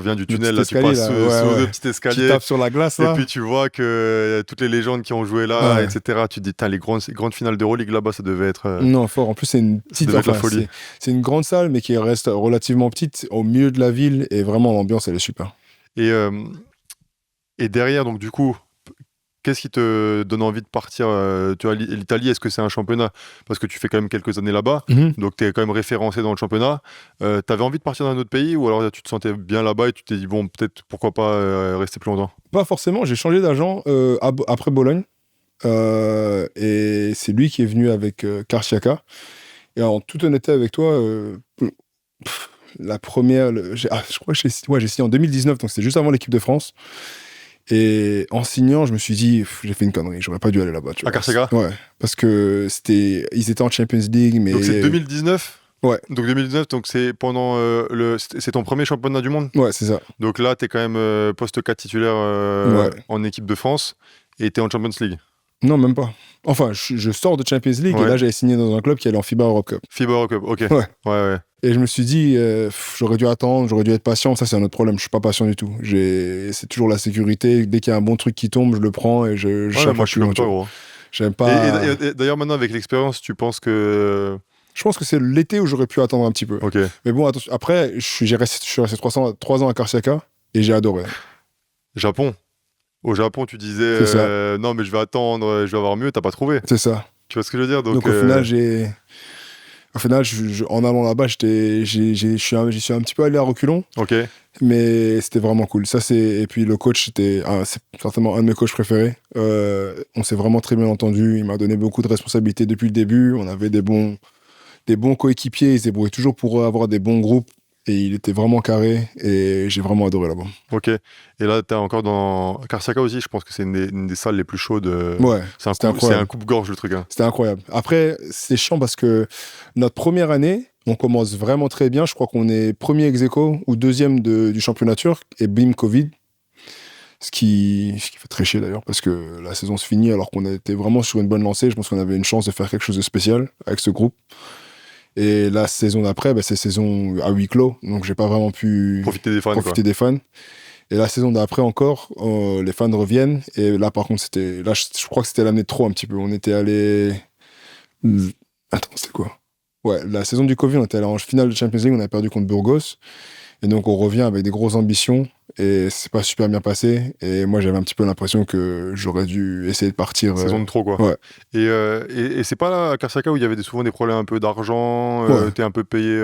viens du tunnel, là, tu passes sous le petit escalier. Tu tapes sur la glace, là. Et puis tu vois que toutes les légendes qui ont joué là, etc. Tu te dis, les grandes finales d'Euroleague là-bas, ça devait être. Non, fort. En plus, c'est une petite. La folie. C'est une grande salle, mais qui reste relativement petite, au milieu de la ville. Et vraiment, l'ambiance, elle est super. Et derrière, donc du coup, qu'est-ce qui te donne envie de partir tu vois, l'Italie, est-ce que c'est un championnat? Parce que tu fais quand même quelques années là-bas, donc tu es quand même référencé dans le championnat. T'avais envie de partir dans un autre pays ou alors tu te sentais bien là-bas et tu t'es dit, bon, peut-être, pourquoi pas rester plus longtemps? Pas forcément, j'ai changé d'agent après Bologne. Et c'est lui qui est venu avec Karsiaka. Et en toute honnêteté avec toi, la première... je crois que j'ai signé en 2019, donc c'était juste avant l'équipe de France. Et en signant, je me suis dit, j'ai fait une connerie, j'aurais pas dû aller là-bas. À Karsiaka? Ouais, parce que ils étaient en Champions League, mais... Donc c'est 2019? Ouais. Donc 2019, donc c'est pendant c'est ton premier championnat du monde? Ouais, c'est ça. Donc là, t'es quand même poste 4 titulaire en équipe de France et t'es en Champions League? Non, même pas. Enfin, je sors de Champions League et là, j'avais signé dans un club qui allait en FIBA Europe Cup. FIBA Europe Cup, ok. Ouais. Et je me suis dit, j'aurais dû attendre, j'aurais dû être patient. Ça, c'est un autre problème. Je suis pas patient du tout. C'est toujours la sécurité. Dès qu'il y a un bon truc qui tombe, je le prends et moi, je suis comme toi, gros. J'aime pas. Et d'ailleurs, maintenant, avec l'expérience, tu penses que. Je pense que c'est l'été où j'aurais pu attendre un petit peu. Ok. Mais bon, attention. Après, je suis resté 3 ans à Karsiaka et j'ai adoré. Japon. Au Japon, tu disais non, mais je vais attendre, je vais avoir mieux. T'as pas trouvé. C'est ça. Tu vois ce que je veux dire? Donc au final, en allant là-bas, j'y suis un petit peu allé à reculons. Ok. Mais c'était vraiment cool. Et puis le coach, c'est certainement un de mes coachs préférés. On s'est vraiment très bien entendu. Il m'a donné beaucoup de responsabilités depuis le début. On avait des bons coéquipiers. Il se débrouillait toujours pour avoir des bons groupes. Et il était vraiment carré. Et j'ai vraiment adoré là-bas. Ok. Et là, t'es encore dans Karsiaka aussi. Je pense que c'est une des salles les plus chaudes. Ouais. C'est un coupe-gorge, le truc. Hein. C'était incroyable. Après, c'est chiant parce que notre première année, on commence vraiment très bien. Je crois qu'on est premier ex-aequo ou deuxième du championnat turc. Et bim, Covid. Ce qui fait très chier d'ailleurs parce que la saison se finit alors qu'on était vraiment sur une bonne lancée. Je pense qu'on avait une chance de faire quelque chose de spécial avec ce groupe. Et la saison d'après, c'est saison à huis clos. Donc, j'ai pas vraiment pu profiter des fans. Et la saison d'après encore, les fans reviennent. Et là, par contre, je crois que c'était l'année de trop un petit peu. On était allé. Attends, c'était quoi? Ouais, la saison du Covid, on était allé en finale de Champions League, on a perdu contre Burgos. Et donc, on revient avec des grosses ambitions. Et c'est pas super bien passé. Et moi, j'avais un petit peu l'impression que j'aurais dû essayer de partir. Saison de trop, quoi. Ouais. Et c'est pas là à Karsiaka où il y avait souvent des problèmes un peu d'argent, t'es un peu payé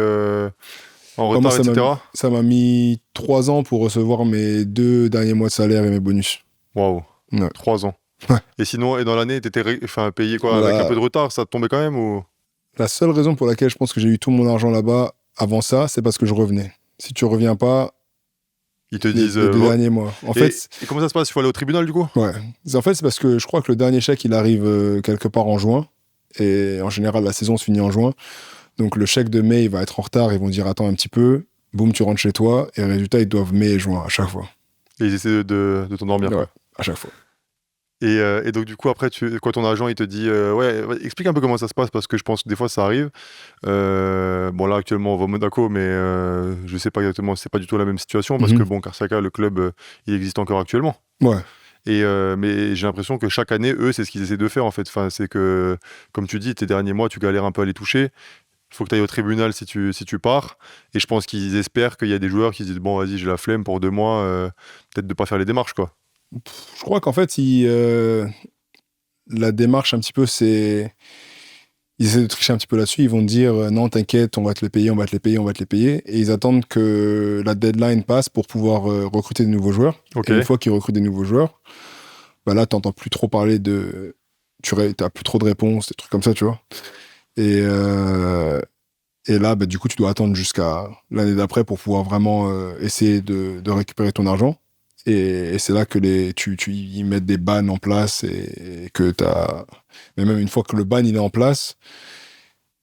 en retard, etc. Ça m'a mis 3 ans pour recevoir mes 2 derniers mois de salaire et mes bonus. Waouh. Ouais. 3 ans. Ouais. Et sinon, et dans l'année, t'étais payé quoi, avec un La, peu de retard, ça te tombait quand même ou... la seule raison pour laquelle je pense que j'ai eu tout mon argent là-bas avant ça, c'est parce que je revenais. Si tu reviens pas, Ils te les, disent... les 2 derniers mois. En fait, et comment ça se passe? Il faut aller au tribunal du coup? ouais. En fait, c'est parce que je crois que le dernier chèque, il arrive quelque part en juin. Et en général, la saison se finit en juin. Donc le chèque de mai, il va être en retard. Ils vont dire attends un petit peu. Boum, tu rentres chez toi. Et résultat, ils doivent mai et juin à chaque fois. Et ils essaient de t'endormir Ouais, quoi. à chaque fois. Et donc du coup après quand ton agent il te dit explique un peu comment ça se passe parce que je pense que des fois ça arrive. Bon là actuellement on va au Monaco mais je sais pas exactement, c'est pas du tout la même situation parce que bon Karsiaka le club il existe encore actuellement. Ouais. Mais j'ai l'impression que chaque année eux c'est ce qu'ils essaient de faire en fait. Enfin c'est que comme tu dis tes derniers mois tu galères un peu à les toucher. Il faut que tu ailles au tribunal si tu pars. Et je pense qu'ils espèrent qu'il y a des joueurs qui se disent bon vas-y j'ai la flemme pour 2 mois peut-être de pas faire les démarches quoi. Je crois qu'en fait, la démarche un petit peu, c'est... Ils essaient de tricher un petit peu là-dessus. Ils vont te dire non, t'inquiète, on va te les payer, on va te les payer, on va te les payer. Et ils attendent que la deadline passe pour pouvoir recruter de nouveaux joueurs. Ok. Et une fois qu'ils recrutent des nouveaux joueurs, bah là, t'entends plus trop parler de... T'as plus trop de réponses, des trucs comme ça, tu vois. Et, euh, et là, bah, du coup, tu dois attendre jusqu'à l'année d'après pour pouvoir vraiment essayer de récupérer ton argent. Et c'est là que ils mettent des bans en place et que t'as... Mais même une fois que le ban il est en place,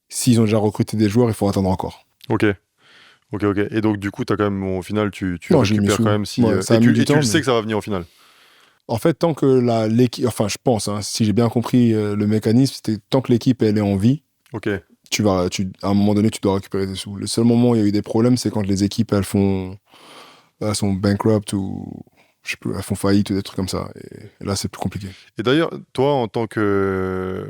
s'ils ont déjà recruté des joueurs, il faut attendre encore. Ok. Et donc, du coup, as quand même, bon, au final, tu Non, j'ai mis récupères sous. quand même si. Ouais, ça a mis du Et tu temps, le sais mais... que ça va venir au final. En fait, tant que l'équipe... Enfin, je pense, hein, si j'ai bien compris le mécanisme, c'était tant que l'équipe, elle est en vie, Ok. à un moment donné, tu dois récupérer des sous. Le seul moment où il y a eu des problèmes, c'est quand les équipes, elles sont bankrupt ou... Je sais plus, elles font faillite ou des trucs comme ça. Et là, c'est plus compliqué. Et d'ailleurs, toi, en tant que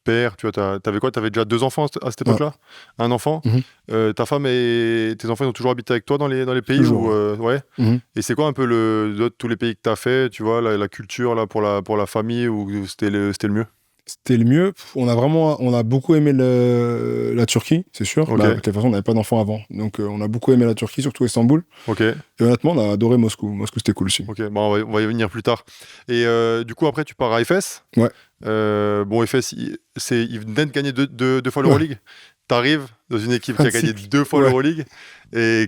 père, tu vois, t'avais quoi? T'avais déjà 2 enfants à cette Ouais. époque-là? Un enfant? Mhm. Ta femme et tes enfants, ils ont toujours habité avec toi dans les pays Toujours, où, ouais. ouais. Mhm. Et c'est quoi un peu tous les pays que t'as fait, tu vois, la culture là, pour la famille, où c'était le mieux? C'était le mieux. On a beaucoup aimé la Turquie, c'est sûr. Ok. Bah, de toute façon, on n'avait pas d'enfants avant. Donc, on a beaucoup aimé la Turquie, surtout Istanbul. Ok. Et honnêtement, on a adoré Moscou. Moscou, c'était cool aussi. Ok, bon, on va y venir plus tard. Et du coup, après, tu pars à FS. Ouais. Bon, FS, ils venaient de gagner deux fois Ouais. l'Euroleague. T'arrives dans une équipe qui a gagné 2 fois Ouais. l'Euroleague. Et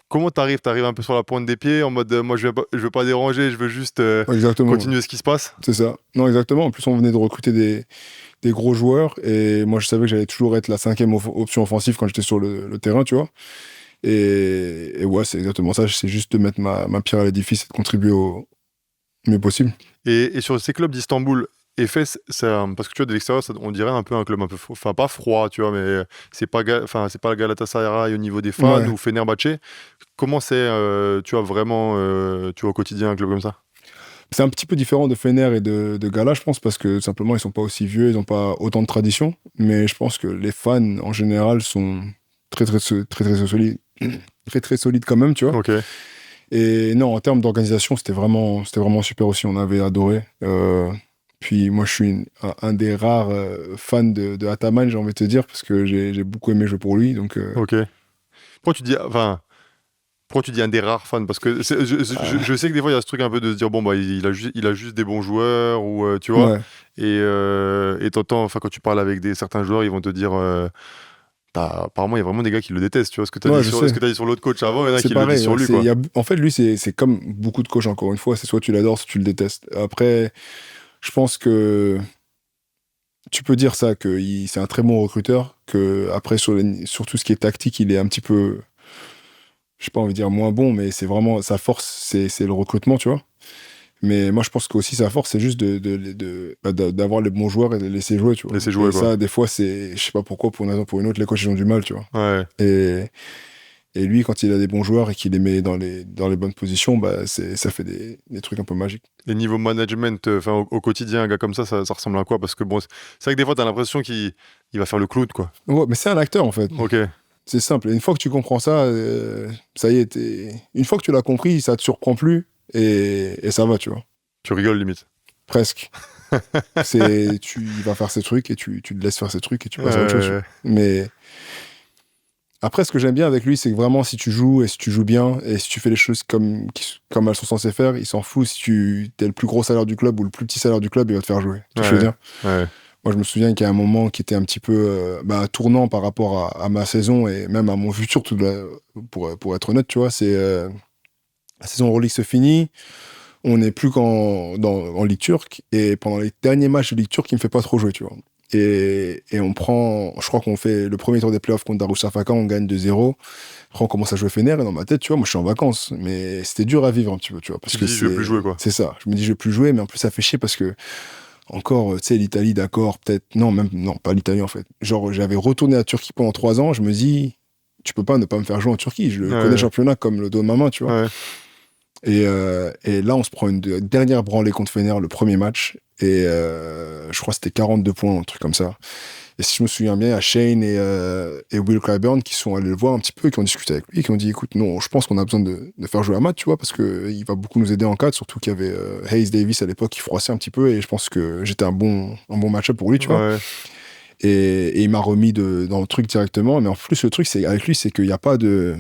comment t'arrives? T'arrives un peu sur la pointe des pieds, en mode, moi, je veux pas déranger, je veux juste Ouais, exactement. continuer Ouais. ce qui se passe. C'est ça. Non, exactement. En plus, on venait de recruter des gros joueurs. Et moi, je savais que j'allais toujours être la cinquième option offensive quand j'étais sur le terrain, tu vois. Et ouais, c'est exactement ça. C'est juste de mettre ma pierre à l'édifice et de contribuer au mieux possible. Et sur ces clubs d'Istanbul, FS, parce que tu vois, de l'extérieur, on dirait un peu un club un peu, enfin, pas froid, tu vois, mais c'est pas le Galatasaray au niveau des fans Ouais. ou Fenerbahçe. Comment c'est, tu vois, vraiment, tu vois, au quotidien, un club comme ça? C'est un petit peu différent de Fener et de Gala, je pense, parce que simplement, ils sont pas aussi vieux, ils n'ont pas autant de tradition. Mais je pense que les fans, en général, sont très solides. Très solides quand même, tu vois. Ok. Et non, en termes d'organisation, c'était vraiment super aussi. On avait adoré. Puis moi, je suis un des rares fans de Ataman, j'ai envie de te dire, parce que j'ai beaucoup aimé jouer pour lui. Donc, Ok. Pourquoi tu dis, enfin, pourquoi tu dis un des rares fans? Parce que je sais que des fois, il y a ce truc un peu de se dire, bon, bah, il a juste des bons joueurs, ou tu vois. ouais, Et t'entends, enfin, quand tu parles avec certains joueurs, ils vont te dire, apparemment, il y a vraiment des gars qui le détestent, tu vois. ouais, je sais. Ce que tu as dit sur l'autre coach avant, il y en a C'est qui le disent pareil. sur lui, quoi. En fait, lui, c'est comme beaucoup de coachs, encore une fois. C'est soit tu l'adores, soit tu le détestes. Après, je pense que tu peux dire ça, que c'est un très bon recruteur, que après, sur tout ce qui est tactique, il est un petit peu, je sais pas envie de dire moins bon, mais c'est vraiment sa force, c'est le recrutement, tu vois. Mais moi, je pense qu'aussi sa force, c'est juste d'avoir les bons joueurs et de les laisser jouer, tu vois. Laisser jouer, Et quoi. ça, des fois, je sais pas pourquoi, pour une raison ou pour une autre, les coachs, ils ont du mal, tu vois. Ouais. Et lui, quand il a des bons joueurs et qu'il les met dans les bonnes positions, bah, ça fait des trucs un peu magiques. Et niveau management, enfin, au quotidien, un gars comme ça ressemble à quoi? Parce que bon, c'est vrai que des fois, t'as l'impression qu'il va faire le clown, quoi. Ouais, mais c'est un acteur, en fait. Ok. C'est simple. Et une fois que tu comprends ça, ça y est, une fois que tu l'as compris, ça te surprend plus et ça va, tu vois. Tu rigoles, limite. Presque. Il va faire ses trucs et tu le laisses faire ses trucs et tu passes à autre chose. Tu vois. Mais Après, ce que j'aime bien avec lui, c'est que vraiment, si tu joues et si tu joues bien et si tu fais les choses comme elles sont censées faire, il s'en fout si tu es le plus gros salaire du club ou le plus petit salaire du club, il va te faire jouer. Tu vois ce que je veux dire? Ouais. Moi, je me souviens qu'il y a un moment qui était un petit peu tournant par rapport à ma saison et même à mon futur, pour être honnête, tu vois. C'est la saison Euroleague se finit, on n'est plus en Ligue turque et pendant les derniers matchs de Ligue turque, il me fait pas trop jouer, tu vois. Et on prend, je crois qu'on fait le premier tour des playoffs contre Darüşşafaka, on gagne 2-0. Après, on commence à jouer Fener et dans ma tête, tu vois, moi je suis en vacances, mais c'était dur à vivre un petit peu, tu vois. Parce que je vais plus jouer, quoi. c'est ça. Je me dis, je vais plus jouer, mais en plus, ça fait chier parce que, encore, tu sais, l'Italie, d'accord, peut-être, non, pas l'Italie en fait. Genre, j'avais retourné à Turquie pendant 3 ans, je me dis, tu peux pas ne pas me faire jouer en Turquie. Je connais le championnat comme le dos de ma main, tu vois. Ouais. Et là, on se prend une dernière branlée contre Fener, le premier match. Et je crois que c'était 42 points, un truc comme ça. Et si je me souviens bien, il y a Shane et Will Clyburn qui sont allés le voir un petit peu, qui ont discuté avec lui, et qui ont dit, écoute, non, je pense qu'on a besoin de faire jouer Ahmad, tu vois, parce qu'il va beaucoup nous aider en 4, surtout qu'il y avait Hayes Davis à l'époque qui froissait un petit peu, et je pense que j'étais un bon match-up pour lui, tu vois. Et il m'a remis dans le truc directement. Mais en plus, le truc avec lui, c'est qu'il n'y a pas de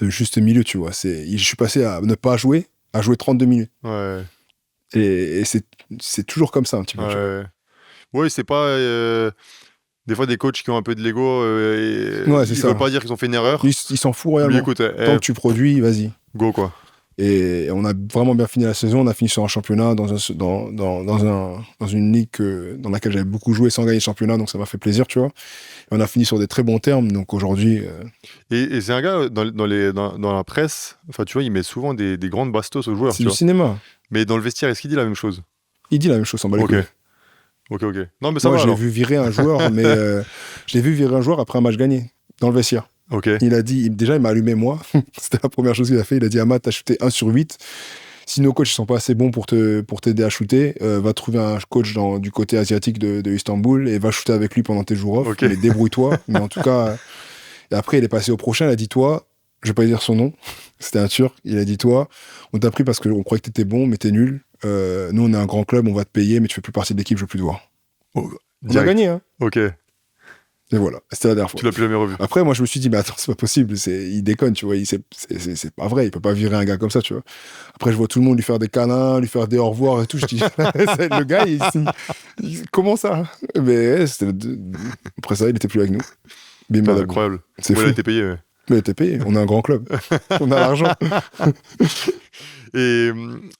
juste milieu, tu vois. Je suis passé à ne pas jouer, à jouer 32 minutes. Ouais. Et c'est toujours comme ça, un petit peu, tu vois. Oui, c'est pas... des fois, des coachs qui ont un peu de l'ego, c'est ils ça. veulent pas dire qu'ils ont fait une erreur. Ils s'en foutent réellement. Lui, écoute, tant que tu produis, vas-y. Go, quoi. Et on a vraiment bien fini la saison. On a fini sur un championnat dans une ligue dans laquelle j'avais beaucoup joué sans gagner le championnat, donc ça m'a fait plaisir, tu vois. Et on a fini sur des très bons termes, donc aujourd'hui... Et c'est un gars, dans la presse, enfin, tu vois, il met souvent des grandes bastos aux joueurs. C'est du cinéma. Mais dans le vestiaire, est-ce qu'il dit la même chose? Il dit la même chose, sans balai. Ok. Non, mais ça va. Moi, je l'ai vu virer un joueur, mais je l'ai vu virer un joueur après un match gagné, dans le vestiaire. Ok. Il a dit, déjà, il m'a allumé moi. C'était la première chose qu'il a fait. Il a dit, Ahmad, t'as shooté 1 sur 8. Si nos coachs ne sont pas assez bons pour t'aider à shooter, va trouver un coach du côté asiatique de Istanbul et va shooter avec lui pendant tes jours off. Ok. Mais débrouille-toi. Mais en tout cas, et après, il est passé au prochain. Il a dit, toi, je vais pas dire son nom. C'était un Turc. Il a dit, toi, on t'a pris parce qu'on croyait que t'étais bon, mais t'es nul. Nous, on est un grand club, on va te payer, mais tu fais plus partie de l'équipe, je veux plus te voir. Oh, on a gagné, hein. Ok. Et voilà, c'était la dernière fois. Tu l'as plus jamais revu. Après, moi, je me suis dit, mais attends, c'est pas possible. Il déconne, tu vois. C'est pas vrai. Il peut pas virer un gars comme ça, tu vois. Après, je vois tout le monde lui faire des câlins, lui faire des au revoir et tout. Je dis, le gars, comment ça? Mais après ça, il était plus avec nous. C'est incroyable. C'est fou. Il a été payé. Mais il était payé. On est un grand club. On a l'argent. Et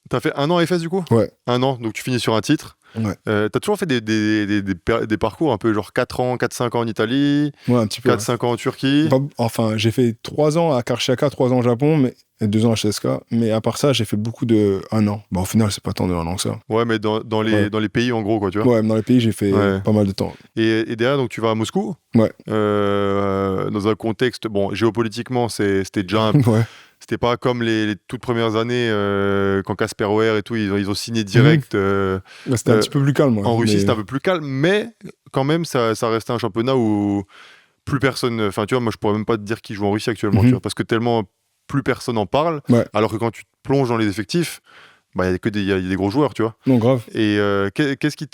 t'as fait 1 an à FS du coup? Ouais. 1 an, donc tu finis sur un titre. Ouais. T'as toujours fait des parcours un peu genre 4-5 ans en Italie, ouais, un petit peu, 4-5 ans en Turquie. Enfin, j'ai fait 3 ans à Karşıyaka, 3 ans au Japon, et 2 ans à CSK. Mais à part ça, j'ai fait beaucoup de 1 an. Au final, c'est pas tant de 1 an que ça. Ouais, mais dans les pays en gros, quoi, tu vois. Ouais, dans les pays, j'ai fait pas mal de temps. Et derrière, donc tu vas à Moscou. Ouais. Dans un contexte, bon, géopolitiquement, c'était déjà un... ouais. C'était pas comme les toutes premières années quand Casper Ware et tout, ils ont signé direct. C'était un petit peu plus calme. En Russie, c'était un peu plus calme, mais quand même, ça restait un championnat où plus personne. Enfin, tu vois, moi, je pourrais même pas te dire qui joue en Russie actuellement, tu vois, parce que tellement plus personne en parle. Ouais. Alors que quand tu te plonges dans les effectifs, il y a des gros joueurs, tu vois. Non, grave. Et qu'est-ce qui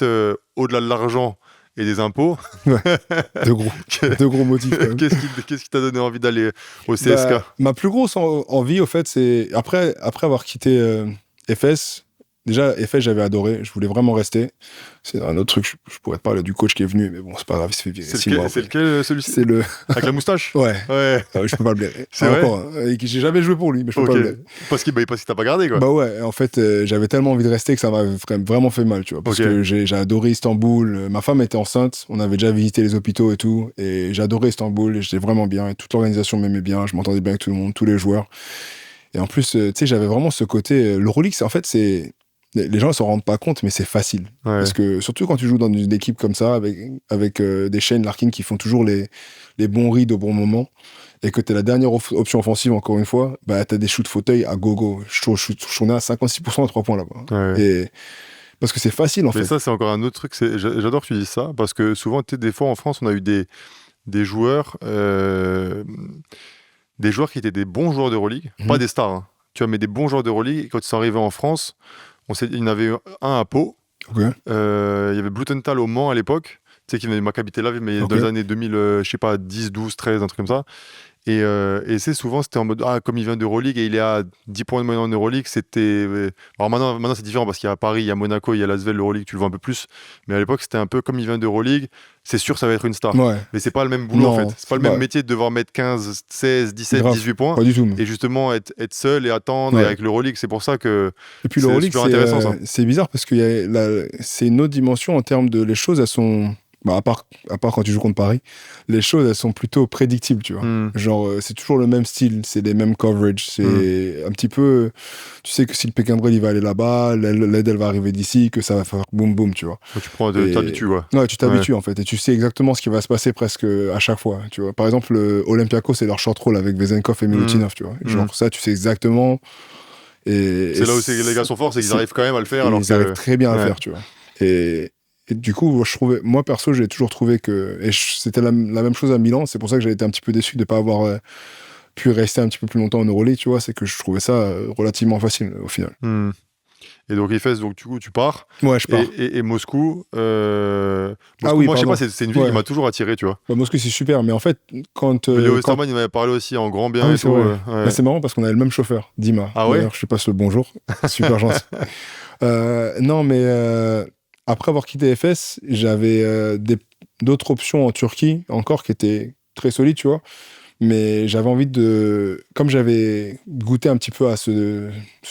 au-delà de l'argent et des impôts, deux gros motifs. Qu'est-ce qui t'a donné envie d'aller au CSK? Ma plus grosse envie, au fait, c'est après avoir quitté FS. Déjà, FS, j'avais adoré. Je voulais vraiment rester. C'est un autre truc. Je pourrais te parler du coach qui est venu, mais bon, c'est pas grave, il se fait virer. C'est lequel, celui-ci? C'est le... Avec la moustache? Ouais. Je peux pas le blairer. C'est vrai encore. J'ai jamais joué pour lui, mais je peux pas le blairer. Parce qu'il t'a pas gardé, quoi. Bah ouais, en fait, j'avais tellement envie de rester que ça m'a vraiment fait mal, tu vois. Parce que j'ai adoré Istanbul. Ma femme était enceinte. On avait déjà visité les hôpitaux et tout. Et j'adorais Istanbul. Et j'étais vraiment bien. Et toute l'organisation m'aimait bien. Je m'entendais bien avec tout le monde, tous les joueurs. Et en plus, tu sais, j'avais vraiment ce côté... L'Euroleague, en fait, c'est... Les gens ne s'en rendent pas compte, mais c'est facile. Ouais. Parce que surtout quand tu joues dans une équipe comme ça, avec des Shane Larkin qui font toujours les bons reads au bon moment, et que tu es la dernière option offensive, encore une fois, bah, tu as des shoots fauteuil à gogo. Je suis à 56% à 3 points là-bas. Ouais. Et parce que c'est facile, en fait. Mais ça, c'est encore un autre truc. J'adore que tu dises ça, parce que souvent, des fois, en France, on a eu des joueurs qui étaient des bons joueurs d'Euroleague, pas des stars, hein, tu vois, mais des bons joueurs d'Euroleague, et quand ils sont arrivés en France, il y en avait un à Pau. Il y avait Blutenthal au Mans à l'époque. sais, qui venait du Maccabi Tel Aviv, mais Ok. dans les années 2000, je sais pas, 10, 12, 13, un truc comme ça. Et c'est souvent, c'était en mode, ah, comme il vient d'Euroleague et il est à 10 points de moyenne en Euroleague, c'était. Alors maintenant c'est différent parce qu'il y a Paris, il y a Monaco, il y a l'Asvel, l'Euroleague, tu le vois un peu plus. Mais à l'époque, c'était un peu comme il vient d'Euroleague, c'est sûr, ça va être une star. Ouais. Mais c'est pas le même boulot en fait. Non, C'est pas le même métier de devoir mettre 15, 16, 17, grave. 18 points Pas du tout. et justement être seul et attendre. Ouais. Et avec l'Euroleague, c'est pour ça que Et puis c'est l'Euroleague, super intéressant ça. c'est bizarre parce que c'est une autre dimension en termes de les choses, elles sont. Bah, à part quand tu joues contre Paris, les choses, elles sont plutôt prédictibles, tu vois. Hmm. Genre, c'est toujours le même style, c'est les mêmes coverages, c'est un petit peu. Tu sais que si le pick and roll, il va aller là-bas, l'aide, elle va arriver d'ici, que ça va faire boum boum, tu vois. Donc, tu prends, Et- t'habitues, ouais. Ouais, tu t'habitues en fait, et tu sais exactement ce qui va se passer presque à chaque fois, tu vois. Par exemple, Olympiakos, c'est leur short roll avec Vezenkov et Milutinov, tu vois. Genre, ça, tu sais exactement. C'est là où les gars sont forts, c'est qu'ils arrivent quand même à le faire. Ils arrivent très bien à le Ouais. faire, tu vois. Et du coup, moi perso, j'ai toujours trouvé que. C'était la même chose à Milan, c'est pour ça que j'ai été un petit peu déçu de ne pas avoir pu rester un petit peu plus longtemps en Euroleague, tu vois. C'est que je trouvais ça relativement facile au final. Hmm. Et donc, Efes, donc du coup, tu pars. Ouais, je pars. Et Moscou, Ah oui, moi, je sais pardon. pas, c'est une ville Ouais. qui m'a toujours attiré, tu vois. Bah, Moscou, c'est super, mais en fait, quand. Léo quand- Westermann, il m'avait parlé aussi en grand bien Ah oui, et c'est tout. vrai. Ouais. Bah, c'est marrant parce qu'on avait le même chauffeur, Dima. Ah ouais D'ailleurs, je te passe le bonjour. Super gentil. Non, mais après avoir quitté FS, j'avais d'autres options en Turquie encore qui étaient très solides, tu vois. Mais j'avais envie de. Comme j'avais goûté un petit peu à ce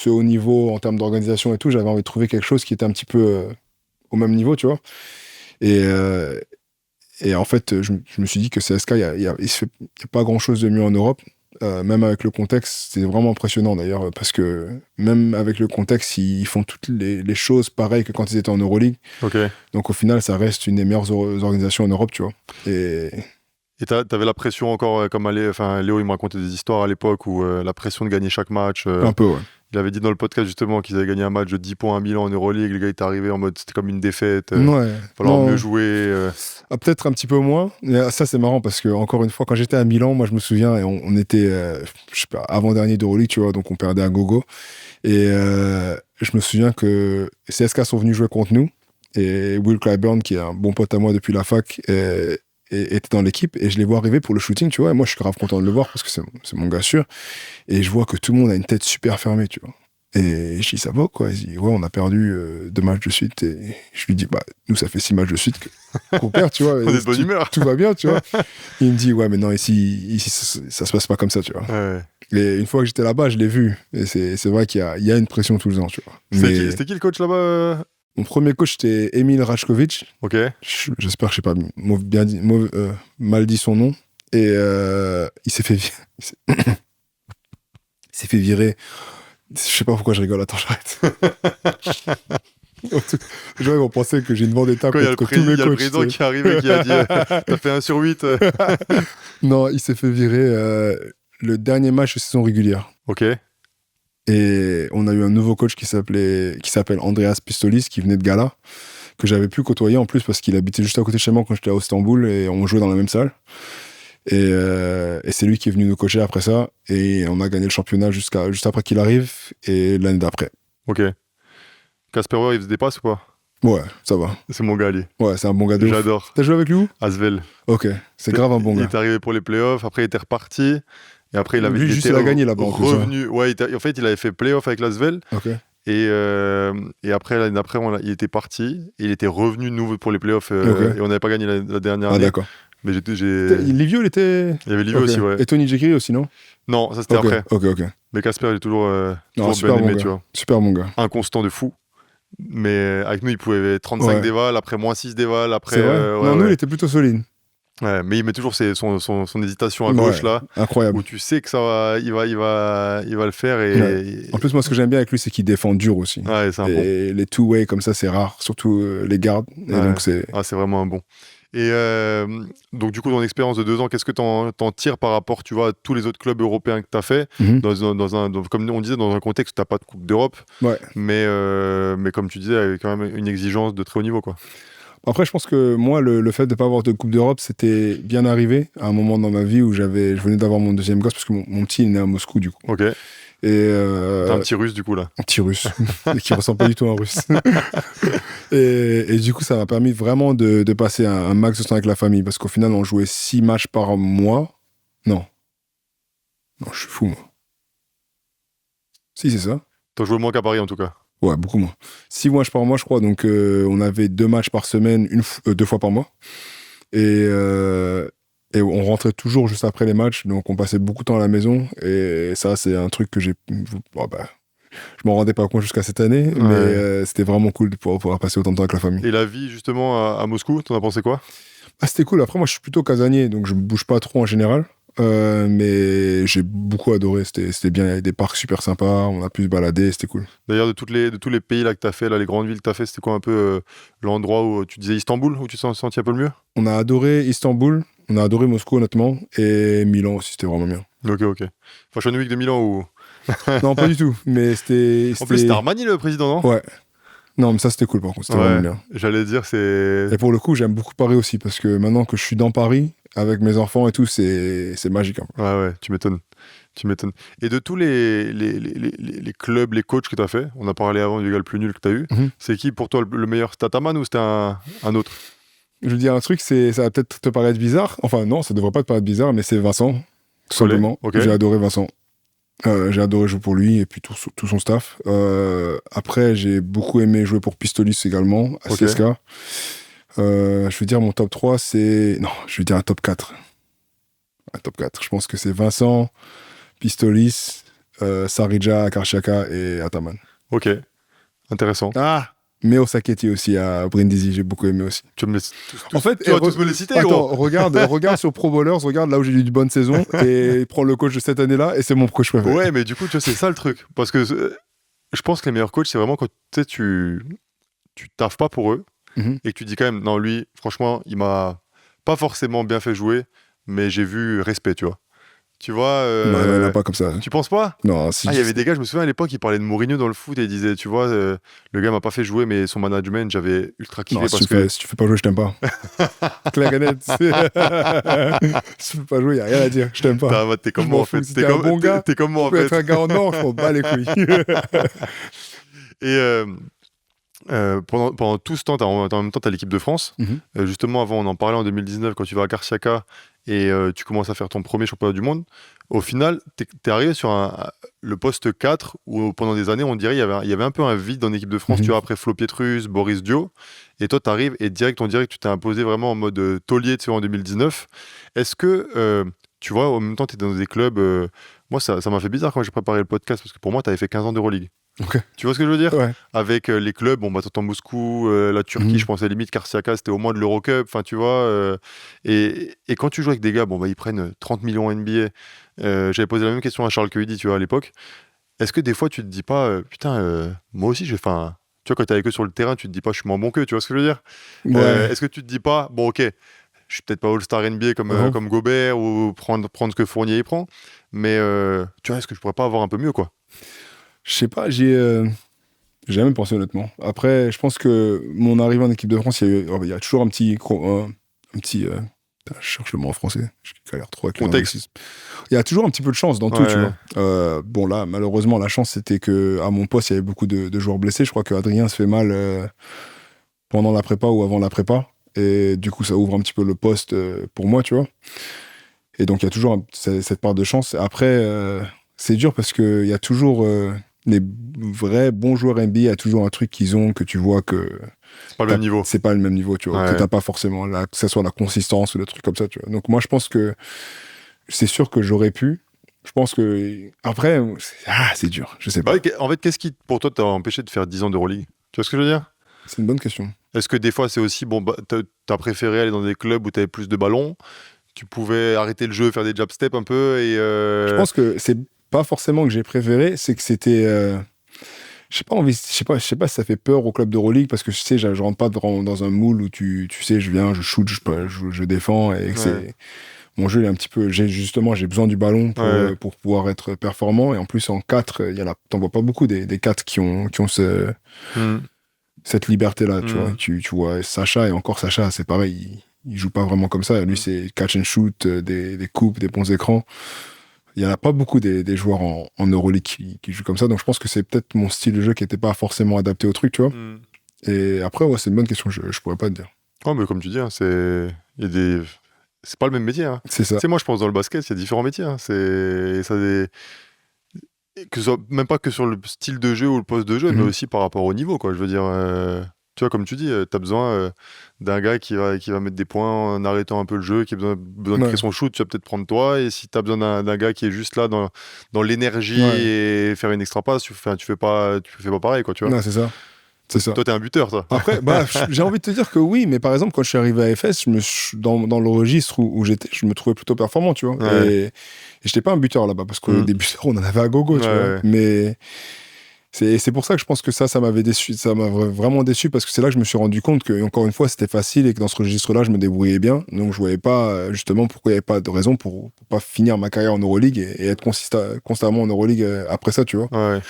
haut niveau en termes d'organisation et tout, j'avais envie de trouver quelque chose qui était un petit peu au même niveau, tu vois. Et, euh, et en fait, je me suis dit que CSK, il y a pas grand-chose de mieux en Europe. Même avec le contexte, c'est vraiment impressionnant d'ailleurs, parce que même avec le contexte, ils font toutes les choses pareilles que quand ils étaient en Euroleague. Ok. Donc au final, ça reste une des meilleures organisations en Europe, tu vois. Et t'avais la pression encore, comme Léo, il me racontait des histoires à l'époque où la pression de gagner chaque match. Un peu, ouais. Il avait dit dans le podcast justement qu'ils avaient gagné un match de 10 points à Milan en Euroleague. Le gars est arrivé en mode c'était comme une défaite. Ouais. Falloir Non. mieux jouer. Ah, peut-être un petit peu moins. Mais ça, c'est marrant parce que, encore une fois, quand j'étais à Milan, moi, je me souviens, et on était, je sais pas, avant-dernier d'Euroleague, tu vois, donc on perdait à gogo. Et je me souviens que CSK sont venus jouer contre nous. Et Will Clyburn, qui est un bon pote à moi depuis la fac, était dans l'équipe. Et je les vois arriver pour le shooting, tu vois. Et moi, je suis grave content de le voir parce que c'est mon gars sûr. Et je vois que tout le monde a une tête super fermée, tu vois. Et je dis, ça va quoi? Il dit, ouais, on a perdu 2 matchs de suite. Et je lui dis, bah, nous, ça fait 6 matchs de suite qu'on perd, tu vois. On est de bonne humeur. Tout va bien, tu vois. Il me dit, ouais, mais non, ici ça se passe pas comme ça, tu vois. Ouais. Et une fois que j'étais là-bas, je l'ai vu. Et c'est vrai qu'il y a une pression tout le temps, tu vois. Mais C'était qui le coach là-bas mon premier coach, c'était Emil Rajkovic. Ok. J'espère que je n'ai pas mal dit son nom. Et il s'est fait virer. Je sais pas pourquoi je rigole. Attends, j'arrête. Les gens ils vont penser que j'ai une vendetta Quand il y a contre tous mes le coachs. président tu sais. qui est arrivé qui a dit t'as fait 1 sur 8. Non, il s'est fait virer le dernier match de saison régulière. Ok. Et on a eu un nouveau coach qui s'appelle Andreas Pistolis, qui venait de Gala, que j'avais pu côtoyer en plus parce qu'il habitait juste à côté de chez moi quand j'étais à Istanbul et on jouait dans la même salle. Et c'est lui qui est venu nous coacher après ça. Et on a gagné le championnat juste après qu'il arrive et l'année d'après. Ok. Kasperwer, il faisait des passes ou pas? Ouais, ça va. C'est mon gars, lui. Ouais, c'est un bon gars de ouf. J'adore. T'as joué avec lui où? Asvel. Ok, c'est grave un bon Il gars. est arrivé pour les playoffs, après il était reparti. Et après, il Lui, juste, était il a gagné là-bas, en plus, hein. revenu. Ouais, en fait, il avait fait playoff avec l'Asvel. Ok. Et après, l'année d'après, il était parti. Et il était revenu de nouveau pour les playoffs. Ok. Et on n'avait pas gagné la dernière Ah, année. d'accord. Mais Livio, il était. Il y avait Livio Ok. aussi, ouais. Et Tony Jekiri aussi, non? Non, ça c'était Ok, après. ok. Mais Casper, il est toujours Non, super bien bon aimé, gars. tu vois. Super bon gars. Inconstant de fou. Mais avec nous, il pouvait 35 Ouais. déval, après moins 6 déval, après. C'est vrai? Ouais, Non, nous, ouais. il était plutôt solide. Ouais, mais il met toujours son hésitation à gauche, Ouais, là, incroyable. où tu sais que il va le faire. Et... En plus, moi, ce que j'aime bien avec lui, c'est qu'il défend dur aussi. Ouais, c'est un bon. Et les two-way comme ça, c'est rare, surtout les gardes. Et Ouais. donc, c'est. Ah, c'est vraiment un bon. Et donc, du coup, ton expérience de 2 ans, qu'est-ce que t'en tires par rapport, tu vois, à tous les autres clubs européens que tu as fait, Mhm. comme on disait, dans un contexte où tu n'as pas de Coupe d'Europe, Ouais. mais comme tu disais, avec quand même une exigence de très haut niveau, quoi. Après, je pense que moi, le fait de ne pas avoir de Coupe d'Europe, c'était bien arrivé à un moment dans ma vie où je venais d'avoir mon deuxième gosse, parce que mon petit est né à Moscou, du coup. Ok. Et T'as un petit russe du coup là. un petit russe, qui ressemble pas du tout à un russe. Et du coup, ça m'a permis vraiment de passer un max de temps avec la famille, parce qu'au final, on jouait 6 matchs par mois. Non, je suis fou, moi. Si, c'est ça. T'as joué moins qu'à Paris en tout cas. Ouais, beaucoup moins. 6 matchs par mois, je crois. Donc, on avait 2 matchs par semaine, 2 fois par mois. Et on rentrait toujours juste après les matchs. Donc, on passait beaucoup de temps à la maison. Et ça, c'est un truc que j'ai... je m'en rendais pas compte jusqu'à cette année. Ouais. Mais c'était vraiment cool de pouvoir passer autant de temps avec la famille. Et la vie justement à Moscou, t'en as pensé quoi? Ah, c'était cool. Après, moi, je suis plutôt casanier. Donc, je bouge pas trop en général. Mais j'ai beaucoup adoré. C'était bien. Il y avait des parcs super sympas. On a pu se balader. C'était cool. D'ailleurs, de tous les pays là que t'as fait, là, les grandes villes que t'as fait, c'était quoi un peu l'endroit où tu disais Istanbul, où tu t'es senti un peu le mieux? On a adoré Istanbul. On a adoré Moscou, honnêtement. Et Milan aussi, c'était vraiment bien. Ok. Fashion Week de Milan ou... Non, pas du tout. Mais c'était. En plus, c'était Armani le président, non? Ouais. Non, mais ça, c'était cool, par contre. C'était vraiment bien. J'allais dire, c'est... Et pour le coup, j'aime beaucoup Paris aussi, parce que maintenant que je suis dans Paris, avec mes enfants et tout, c'est magique. Hein. Ouais, tu m'étonnes. Et de tous les clubs, les coachs que tu as fait, on a parlé avant du gars le plus nul que tu as eu, c'est qui pour toi le meilleur? C'était Ataman ou c'était un autre? Je veux dire un truc, ça va peut-être te paraître bizarre. Enfin, non, ça devrait pas te paraître bizarre, mais c'est Vincent, tout simplement. Okay. J'ai adoré Vincent. J'ai adoré jouer pour lui et puis tout son staff. Après, j'ai beaucoup aimé jouer pour Pistolis également, à CSK. Je veux dire, mon top 3, c'est... Non, je veux dire un top 4. Un top 4. Je pense que c'est Vincent, Pistolis, Sarija, Karchaka et Ataman. Ok, intéressant. Ah, Meo Saketi aussi à Brindisi, j'ai beaucoup aimé aussi. Tu me en fait, tu vas tous me les citer, attends, regarde sur Pro Bowlers, regarde là où j'ai eu une bonne saison et prends le coach de cette année-là et c'est mon coach préféré. Ouais, mais du coup, tu vois, c'est ça le truc. Parce que je pense que les meilleurs coachs, c'est vraiment quand tu taffes pas pour eux et que tu dis quand même, non, lui, franchement, il m'a pas forcément bien fait jouer, mais j'ai vu respect, tu vois. Tu vois Non, il n'y en a pas comme ça. Tu penses pas? Non, si. Il y avait des gars, je me souviens à l'époque, ils parlaient de Mourinho dans le foot et ils disaient, tu vois, le gars m'a pas fait jouer, mais son management, j'avais ultra kiffé. Non, si tu fais pas jouer, je t'aime pas. Clair et net. Si tu fais pas jouer, il n'y a rien à dire. Je t'aime pas. T'es comme moi en fait. T'es un bon gars. T'es comme moi en fait. Tu peux être un gars en or, je m'en bats les couilles. Et pendant tout ce temps, en même temps, tu as l'équipe de France. Justement, avant, on en parlait en 2019, quand tu vas à Karchaka et tu commences à faire ton premier championnat du monde. Au final, tu es arrivé sur le poste 4 où pendant des années, on dirait qu'il y avait un peu un vide dans l'équipe de France. Tu vois, après Flo Pietrus, Boris Dio. Et toi, tu arrives et direct, tu t'es imposé vraiment en mode taulier, tu vois, en 2019. Est-ce que, tu vois, en même temps, tu es dans des clubs... moi, ça m'a fait bizarre quand j'ai préparé le podcast parce que pour moi, tu avais fait 15 ans d'Eurolegue. Okay. Tu vois ce que je veux dire? Ouais. Avec les clubs, t'entends Moscou, la Turquie, je pensais limite Karchaka, c'était au moins de l'Eurocup, enfin tu vois. Et quand tu joues avec des gars, ils prennent 30 millions NBA. J'avais posé la même question à Charles Kehudi, tu vois, à l'époque. Est-ce que des fois tu te dis pas, putain, moi aussi, tu vois, quand t'es avec eux sur le terrain, tu te dis pas, je suis moins bon qu'eux, tu vois ce que je veux dire? Ouais. Est-ce que tu te dis pas, bon, ok, je suis peut-être pas All-Star NBA comme Gobert ou prendre ce que Fournier y prend, mais tu vois, est-ce que je pourrais pas avoir un peu mieux, quoi? Je sais pas, j'ai jamais pensé honnêtement. Après, je pense que mon arrivée en équipe de France, il y a toujours un petit je cherche le mot en français. Je galère trop avec le contexte. Il y a toujours un petit peu de chance dans tout, tu vois. Bon là, malheureusement, la chance c'était que à mon poste, il y avait beaucoup de joueurs blessés. Je crois que Adrien se fait mal pendant la prépa ou avant la prépa, et du coup, ça ouvre un petit peu le poste pour moi, tu vois. Et donc, il y a toujours cette part de chance. Après, c'est dur parce que il y a toujours les vrais bons joueurs NBA, il y a toujours un truc qu'ils ont que tu vois que c'est pas le même niveau. C'est pas le même niveau, tu vois, que t'as pas forcément que ce soit la consistance ou des trucs comme ça, tu vois. Donc moi je pense que c'est sûr que j'aurais pu. Je pense que après c'est dur, je sais pas. En fait, qu'est-ce qui pour toi t'a empêché de faire 10 ans d'Euroleague? Tu vois ce que je veux dire? C'est une bonne question. Est-ce que des fois c'est aussi t'as préféré aller dans des clubs où t'avais plus de ballons, tu pouvais arrêter le jeu, faire des jab steps un peu et Je pense que c'est pas forcément que j'ai préféré, c'est que c'était je sais pas si ça fait peur au club d'Euroleague parce que tu sais, je rentre pas dans un moule où tu sais, je viens, je shoot, je défends et c'est mon jeu est un petit peu j'ai besoin du ballon pour pouvoir être performant, et en plus en 4, t'en vois pas beaucoup des 4 qui ont cette liberté là, tu vois. Tu vois Sacha, et encore Sacha, c'est pareil, il joue pas vraiment comme ça, lui c'est catch and shoot, des coupes, des bons écrans. Il y en a pas beaucoup des joueurs en Euroleague qui jouent comme ça, donc je pense que c'est peut-être mon style de jeu qui était pas forcément adapté au truc, tu vois. Et après, ouais, c'est une bonne question, je pourrais pas te dire. Oh, mais comme tu dis, hein, il y a des... c'est pas le même métier. Hein. C'est ça. Tu sais, moi, je pense dans le basket, il y a différents métiers. Hein. Que ce soit même pas que sur le style de jeu ou le poste de jeu, mais aussi par rapport au niveau, quoi. Je veux dire, tu vois, comme tu dis, tu as besoin d'un gars qui va mettre des points en arrêtant un peu le jeu, qui a besoin de créer son shoot, tu vas peut-être prendre toi. Et si tu as besoin d'un gars qui est juste là dans l'énergie et faire une extra passe, tu fais pas pareil, quoi, tu vois. Non, c'est ça. C'est ça. Toi, t'es un buteur, toi. Après, j'ai envie de te dire que oui, mais par exemple, quand je suis arrivé à FS, dans le registre où j'étais, je me trouvais plutôt performant, tu vois. Ouais. Et j'étais pas un buteur là-bas, parce que des buteurs, on en avait à gogo, tu vois. Mais c'est pour ça que je pense que ça m'avait déçu. Ça m'a vraiment déçu, parce que c'est là que je me suis rendu compte que, encore une fois, c'était facile et que dans ce registre-là, je me débrouillais bien. Donc, je voyais pas, justement, pourquoi il n'y avait pas de raison pour pas finir ma carrière en Euroleague et être constamment en Euroleague après ça, tu vois. Ouais.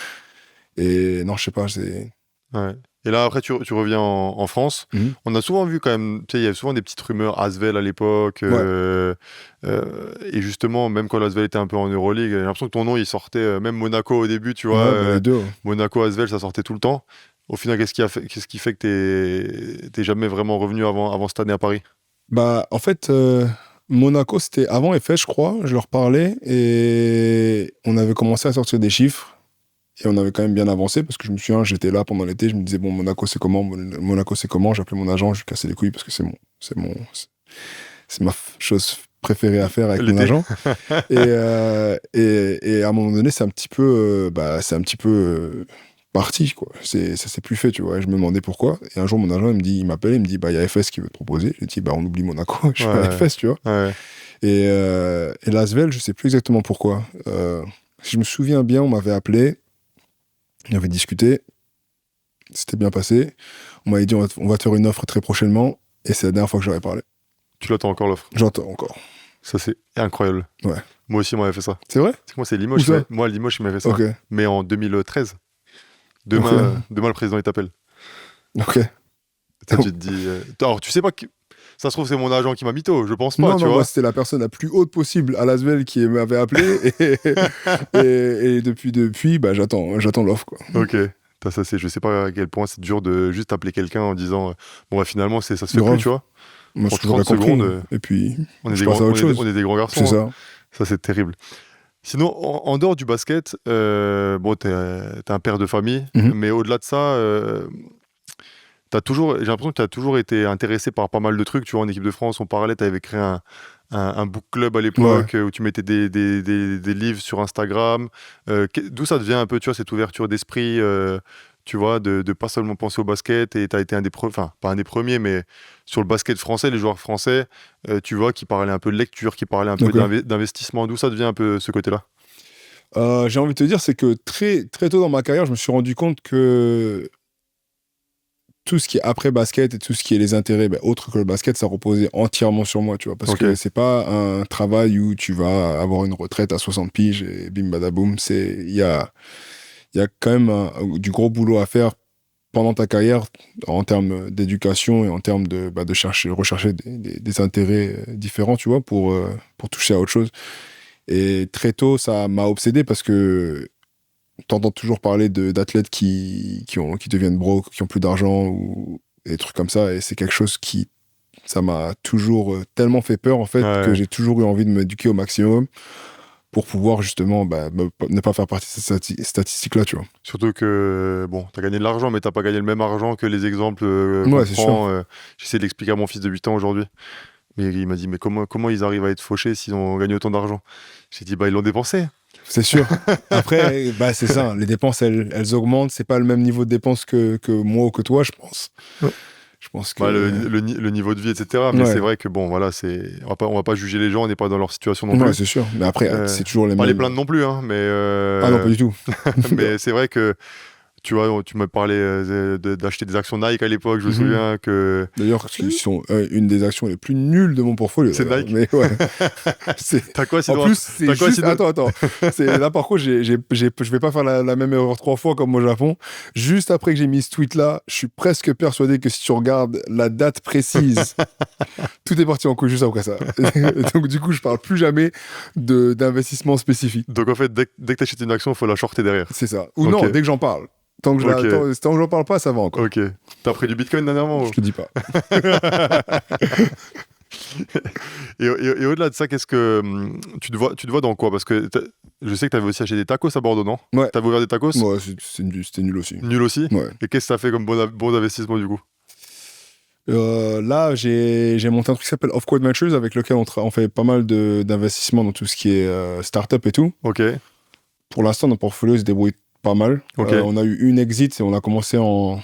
Et non, je sais pas, c'est... Ouais. Et là, après, tu reviens en France. On a souvent vu quand même, tu sais, il y avait souvent des petites rumeurs Asvel à l'époque. Et justement, même quand l'Asvel était un peu en Euroleague, j'ai l'impression que ton nom, il sortait, même Monaco au début, tu vois. Les deux. Monaco, Asvel, ça sortait tout le temps. Au final, qu'est-ce qui fait que t'es jamais vraiment revenu avant cette année à Paris? Bah, en fait, Monaco, c'était avant FS, je crois. Je leur parlais et on avait commencé à sortir des chiffres. Et on avait quand même bien avancé, parce que je me souviens, j'étais là pendant l'été, je me disais, bon, Monaco, c'est comment? Monaco, c'est comment? J'appelais mon agent, je lui cassais les couilles, parce que c'est ma chose préférée à faire avec mon agent. Et à un moment donné, c'est un petit peu, parti, quoi. Ça s'est plus fait, tu vois. Et je me demandais pourquoi. Et un jour, mon agent, il m'appelle, il me dit, bah, il y a FS qui veut te proposer. Je lui dis, bah, on oublie Monaco, je suis à FS, tu vois. Ouais. Et l'Asvel, je sais plus exactement pourquoi. Si je me souviens bien, on m'avait appelé. On avait discuté, c'était bien passé. On m'avait dit on va te faire une offre très prochainement, et c'est la dernière fois que j'aurais parlé. Tu l'attends encore l'offre? J'entends encore. Ça, c'est incroyable. Ouais. Moi aussi, on m'avait fait ça. C'est vrai? Moi, c'est Limoges. Moi, Limoges, il m'avait fait ça. Okay. Mais en 2013. Demain, le président, il t'appelle. Ok. Ça, tu te dis... Alors, tu sais pas que... Ça se trouve, c'est mon agent qui m'a mytho, je pense pas, non, tu vois. Moi, c'était la personne la plus haute possible à Lasvel qui m'avait appelé, et depuis, bah, j'attends l'offre, quoi. Ok. Je sais pas à quel point c'est dur de juste appeler quelqu'un en disant bon, bah, finalement, ça se fait plus, tu vois. Moi, pour je 30 secondes, et puis on est des grands garçons. C'est ça. Ça, c'est terrible. Sinon, en dehors du basket, bon, t'es un père de famille, mais au-delà de ça... j'ai l'impression que tu as toujours été intéressé par pas mal de trucs. Tu vois, en équipe de France, on parlait, tu avais créé un book club à l'époque où tu mettais des livres sur Instagram. D'où ça devient un peu, tu vois, cette ouverture d'esprit, tu vois, de pas seulement penser au basket. Et tu as été pas un des premiers, mais sur le basket français, les joueurs français, tu vois, qui parlaient un peu de lecture, qui parlaient un peu d'investissement. D'où ça devient un peu ce côté-là? J'ai envie de te dire, c'est que très, très tôt dans ma carrière, je me suis rendu compte que tout ce qui est après basket et tout ce qui est les intérêts autres que le basket, ça reposait entièrement sur moi, tu vois, parce que c'est pas un travail où tu vas avoir une retraite à 60 piges et bim badaboum. Il y a quand même du gros boulot à faire pendant ta carrière, en termes d'éducation et en termes de rechercher des intérêts différents, tu vois, pour toucher à autre chose. Et très tôt, ça m'a obsédé, parce que t'entends toujours parler d'athlètes qui deviennent broke, qui ont plus d'argent, ou des trucs comme ça, et c'est quelque chose ça m'a toujours tellement fait peur, en fait, que j'ai toujours eu envie de m'éduquer au maximum pour pouvoir justement ne pas faire partie de cette statistique-là, tu vois. Surtout que, bon, t'as gagné de l'argent, mais t'as pas gagné le même argent que les exemples qu'on prend. J'essaie d'expliquer à mon fils de 8 ans aujourd'hui. Mais il m'a dit, mais comment ils arrivent à être fauchés s'ils ont gagné autant d'argent? J'ai dit, ils l'ont dépensé. C'est sûr. Après, c'est ça. Les dépenses, elles augmentent. C'est pas le même niveau de dépenses que moi ou que toi, je pense. Je pense que... le niveau de vie, etc. Mais c'est vrai que, bon, voilà, on va pas juger les gens, on n'est pas dans leur situation non plus. C'est sûr. Mais après, c'est toujours les mêmes... Pas les plaindre non plus, hein, mais... Ah non, pas du tout. Mais c'est vrai que Tu vois, tu m'as parlé d'acheter des actions Nike à l'époque, je me souviens que... D'ailleurs, qui sont une des actions les plus nulles de mon portfolio. C'est Nike. Mais ouais. T'as quoi sinon? En plus, c'est juste... Attends. Là, par contre, je vais pas faire la même erreur 3 fois comme au Japon. Juste après que j'ai mis ce tweet-là, je suis presque persuadé que si tu regardes la date précise, tout est parti en couille juste après ça. Donc, du coup, je parle plus jamais d'investissement spécifique. Donc, en fait, dès que t'achètes une action, il faut la shorter derrière. C'est ça. Ou non, dès que j'en parle. Tant que j'en parle pas, ça va encore. Ok. T'as pris du Bitcoin dernièrement? Je te dis pas. et au-delà de ça, qu'est-ce que tu te vois dans quoi? Parce que je sais que t'avais aussi acheté des tacos à Bordeaux, non? Ouais. T'avais ouvert des tacos? Ouais, c'était nul aussi. Nul aussi? Ouais. Et qu'est-ce que ça fait comme bon investissement du coup? Là, j'ai monté un truc qui s'appelle Off-Court Ventures avec lequel on fait pas mal d'investissements dans tout ce qui est start-up et tout. Ok. Pour l'instant, notre portfolio se débrouille pas mal. Okay. On a eu une exit et on a commencé en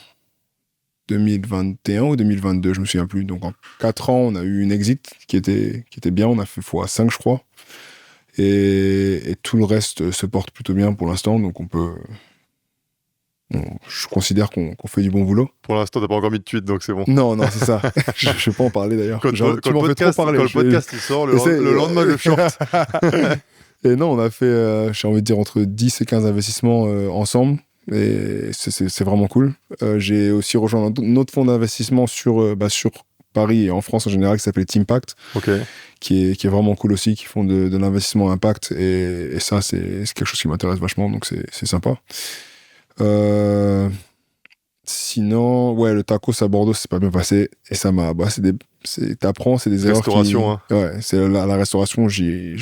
2021 ou 2022, je me souviens plus. Donc en 4 ans, on a eu une exit qui était bien. On a fait x5, je crois. Et tout le reste se porte plutôt bien pour l'instant. Donc je considère qu'on fait du bon boulot. Pour l'instant, t'as pas encore mis de tweet, donc c'est bon. Non, c'est ça. Je ne vais pas en parler d'ailleurs. Quand le podcast il sort, le lendemain, je short. Et non, on a fait, j'ai envie de dire, entre 10 et 15 investissements ensemble. Et c'est vraiment cool. J'ai aussi rejoint un autre fonds d'investissement sur Paris et en France en général qui s'appelle Teampact, qui est vraiment cool aussi, qui font de l'investissement impact. Et ça, c'est quelque chose qui m'intéresse vachement, donc c'est sympa. Sinon, ouais, le tacos à Bordeaux, c'est pas bien passé. Et ça m'a... t'apprends, c'est des erreurs restauration, Ouais, c'est la restauration, j'y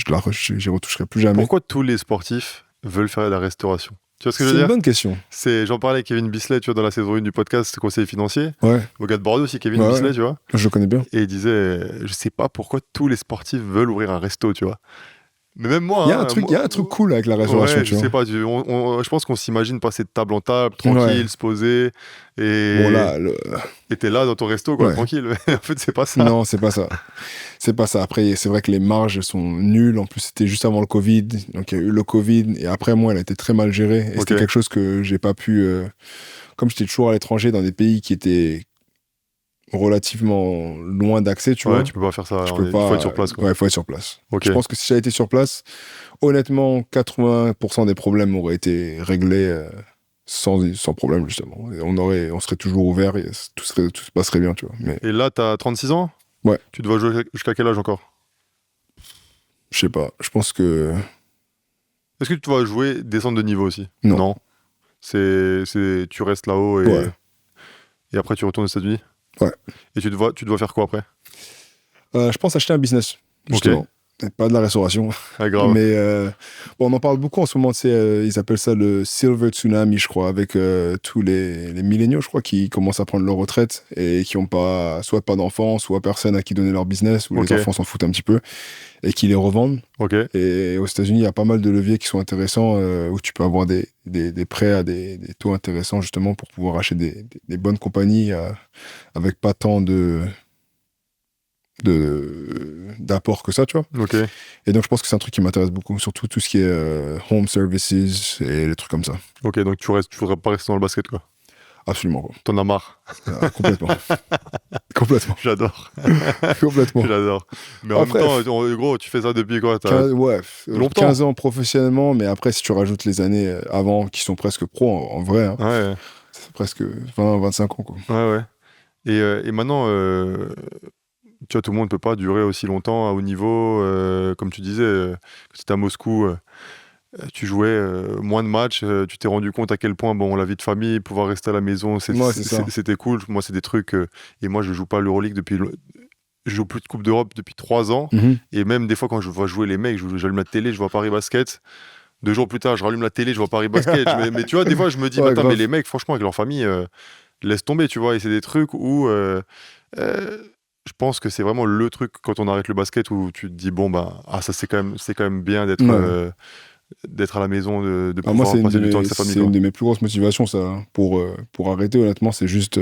retoucherai plus jamais. Pourquoi tous les sportifs veulent faire de la restauration? Tu vois ce que je veux dire? C'est une bonne question. J'en parlais avec Kevin Bisley, tu vois, dans la saison 1 du podcast Conseil financier. Ouais. Au gars de Bordeaux aussi, Kevin Bisley, tu vois. Je le connais bien. Et il disait, je sais pas pourquoi tous les sportifs veulent ouvrir un resto, tu vois. Mais même moi, il y a un truc cool avec la restauration. Ouais, je sais pas, je pense qu'on s'imagine passer de table en table, tranquille, se poser. Et t'es là dans ton resto, quoi, tranquille. En fait, c'est pas ça. Non, c'est pas ça. C'est pas ça. Après, c'est vrai que les marges sont nulles. En plus, c'était juste avant le Covid. Donc, il y a eu le Covid. Et après, moi, elle a été très mal gérée. Et c'était quelque chose que j'ai pas pu. Comme j'étais toujours à l'étranger, dans des pays qui étaient relativement loin d'accès, tu vois. Tu peux pas faire ça. Il faut être sur place, quoi. Ouais, il faut être sur place. Je pense que si j'avais été sur place, honnêtement, 80% des problèmes auraient été réglés sans problème, justement. Et on serait toujours ouvert et tout se passerait bien, tu vois. Et là, t'as 36 ans? Ouais. Tu dois jouer jusqu'à quel âge encore? Je sais pas. Je pense que... Est-ce que tu vas jouer, descendre de niveau aussi? Non. Tu restes là-haut et après tu retournes aux États-Unis? Ouais. Et tu dois faire quoi après? Je pense acheter un business, justement. Pas de la restauration. Ah, grave. Mais on en parle beaucoup en ce moment. Ils appellent ça le Silver Tsunami, je crois, avec tous les milléniaux, je crois, qui commencent à prendre leur retraite et qui n'ont soit pas d'enfants, soit personne à qui donner leur business, ou les enfants s'en foutent un petit peu, et qui les revendent. Et aux États-Unis, il y a pas mal de leviers qui sont intéressants où tu peux avoir des prêts à des taux intéressants, justement, pour pouvoir acheter des bonnes compagnies avec pas tant d'apport que ça, tu vois. Et donc je pense que c'est un truc qui m'intéresse beaucoup, surtout tout ce qui est home services et les trucs comme ça. Donc tu voudrais pas rester dans le basket, quoi? Absolument, quoi. T'en as marre? Complètement. Complètement. J'adore. Complètement. J'adore. Mais en même temps, gros, tu fais ça depuis quoi? 15 ans professionnellement, mais après, si tu rajoutes les années avant qui sont presque pro, en vrai, hein, c'est presque 20-25 ans, quoi. Ouais. Et maintenant... tu vois, tout le monde ne peut pas durer aussi longtemps à haut niveau. Comme tu disais, quand tu étais à Moscou, tu jouais moins de matchs. Tu t'es rendu compte à quel point la vie de famille, pouvoir rester à la maison, c'était cool. Moi, c'est des trucs... et moi, je joue pas à l'Euroleague depuis... Je joue plus de Coupe d'Europe depuis 3 ans. Et même des fois, quand je vois jouer les mecs, j'allume la télé, je vois Paris Basket. 2 jours plus tard, je rallume la télé, je vois Paris Basket. mais tu vois, des fois, je me dis, mais les mecs, franchement, avec leur famille, laisse tomber, tu vois. Et c'est des trucs où... je pense que c'est vraiment le truc quand on arrête le basket où tu te dis ça c'est quand même bien d'être à la maison, de pouvoir passer du temps avec sa famille. C'est une de mes plus grosses motivations, ça, pour arrêter. Honnêtement, c'est juste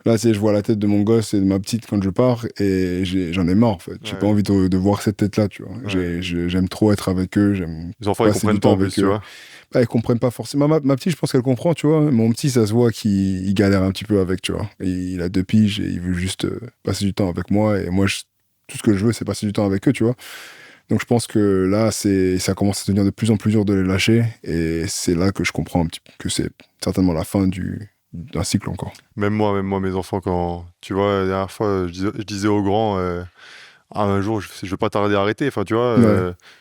Là, je vois la tête de mon gosse et de ma petite quand je pars et j'en ai marre, en fait. J'ai pas envie de voir cette tête-là, tu vois. J'aime trop être avec eux, j'aime Les enfants, ils passer comprennent du pas temps en plus, avec tu eux. vois. Bah, ils comprennent pas forcément. Ma petite, je pense qu'elle comprend, tu vois. Mon petit, ça se voit qu'il galère un petit peu avec, tu vois. Et il a 2 piges et il veut juste passer du temps avec moi. Et moi, tout ce que je veux, c'est passer du temps avec eux, tu vois. Donc je pense que là, ça commence à devenir de plus en plus dur de les lâcher. Et c'est là que je comprends un petit peu que c'est certainement la fin d'un cycle encore. Même moi, mes enfants, quand tu vois, la dernière fois, je disais au grand, un jour, je vais pas tarder à arrêter. Enfin, Ouais,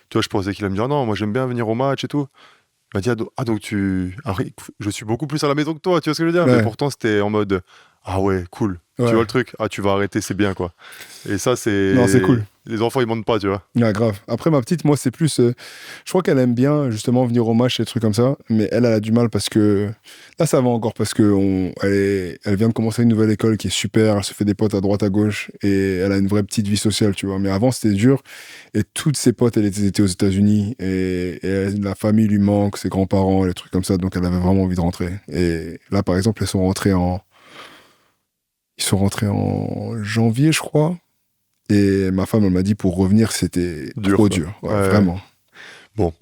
tu vois, je pensais qu'il allait me dire non, moi j'aime bien venir au match et tout. Il m'a dit donc alors, je suis beaucoup plus à la maison que toi, tu vois ce que je veux dire? Mais ouais, pourtant, c'était en mode ah ouais, cool. Tu vois ouais. le truc? Ah, tu vas arrêter, c'est bien quoi. Et ça, Non, c'est c'est cool. les enfants, ils mentent pas, tu vois. Ouais, grave. Après, ma petite, moi, c'est plus. Je crois qu'elle aime bien, justement, venir au match et des trucs comme ça. Mais elle a du mal parce que. Là, ça va encore parce que elle vient de commencer une nouvelle école qui est super. Elle se fait des potes à droite, à gauche. Et elle a une vraie petite vie sociale, tu vois. Mais avant, c'était dur. Et toutes ses potes, elles étaient aux États-Unis. Et la famille lui manque, ses grands-parents, les trucs comme ça. Donc, elle avait vraiment envie de rentrer. Et là, par exemple, ils sont rentrés en janvier, je crois. Et ma femme, elle m'a dit pour revenir, c'était Dur, trop quoi. dur. Ouais, Ouais. vraiment. Bon,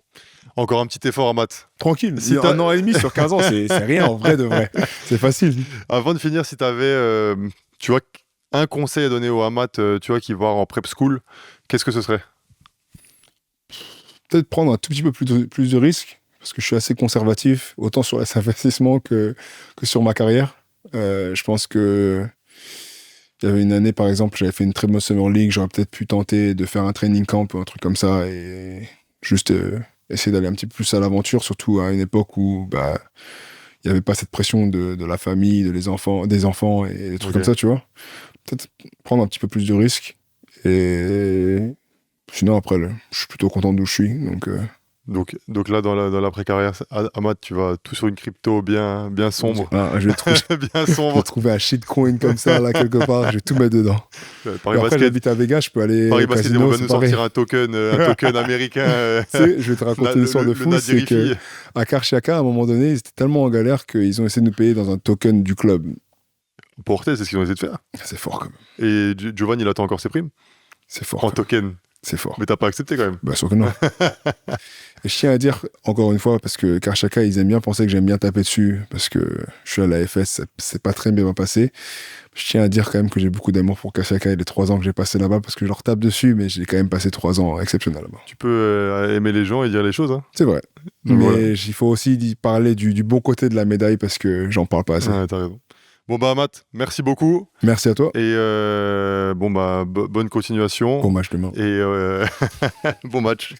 encore un petit effort à maths. Tranquille. Si Un an et demi sur 15 ans, c'est rien en vrai de vrai. C'est facile. Avant de finir, si tu avais, tu vois, un conseil à donner aux Amat, tu vois, qui vont en prep school, qu'est-ce que ce serait? Peut-être prendre un tout petit peu plus de risques, parce que je suis assez conservatif, autant sur les investissements que sur ma carrière. Je pense que il y avait une année, par exemple, j'avais fait une très bonne Summer League, j'aurais peut-être pu tenter de faire un training camp ou un truc comme ça et juste essayer d'aller un petit peu plus à l'aventure, surtout à une époque où bah, il n'y avait pas cette pression de la famille, des enfants et des trucs Ok. comme ça, tu vois. Peut-être prendre un petit peu plus de risques. Et sinon, après, je suis plutôt content d'où je suis. Donc, Donc là, dans l'après-carrière, Amat, tu vas tout sur une crypto bien sombre. Bien je vais sombre. trouver un shitcoin comme ça, là, quelque part. Je vais tout mettre dedans. Et Paris après, Basket, j'habite à Vegas, je peux aller Paris au Basket, ils vont casino, bien c'est nous pareil. sortir un token américain. Tu sais, je vais te raconter une histoire de Le fou, c'est que Nadirifi. à Karchaka, à un moment donné, ils étaient tellement en galère qu'ils ont essayé de nous payer dans un token du club. Porter, c'est ce qu'ils ont essayé de faire. C'est fort, quand même. Et Giovanni, il attend encore ses primes C'est fort, en quand même. token. C'est fort. Mais t'as pas accepté quand même. Bah, sûr que non. Et je tiens à dire, encore une fois, parce que Karchaka, ils aiment bien penser que j'aime bien taper dessus, parce que je suis à la FS, c'est pas très bien passé. Je tiens à dire quand même que j'ai beaucoup d'amour pour Karchaka et les 3 ans que j'ai passé là-bas, parce que je leur tape dessus, mais j'ai quand même passé 3 ans exceptionnels là-bas. Tu peux aimer les gens et dire les choses. Hein. C'est vrai. Donc Mais voilà. il faut aussi parler du bon côté de la médaille, parce que j'en parle pas assez. Ouais, t'as raison. Bon bah Matt, merci beaucoup. Merci à toi. Et bon bah bonne continuation. Bon match demain. Et bon match.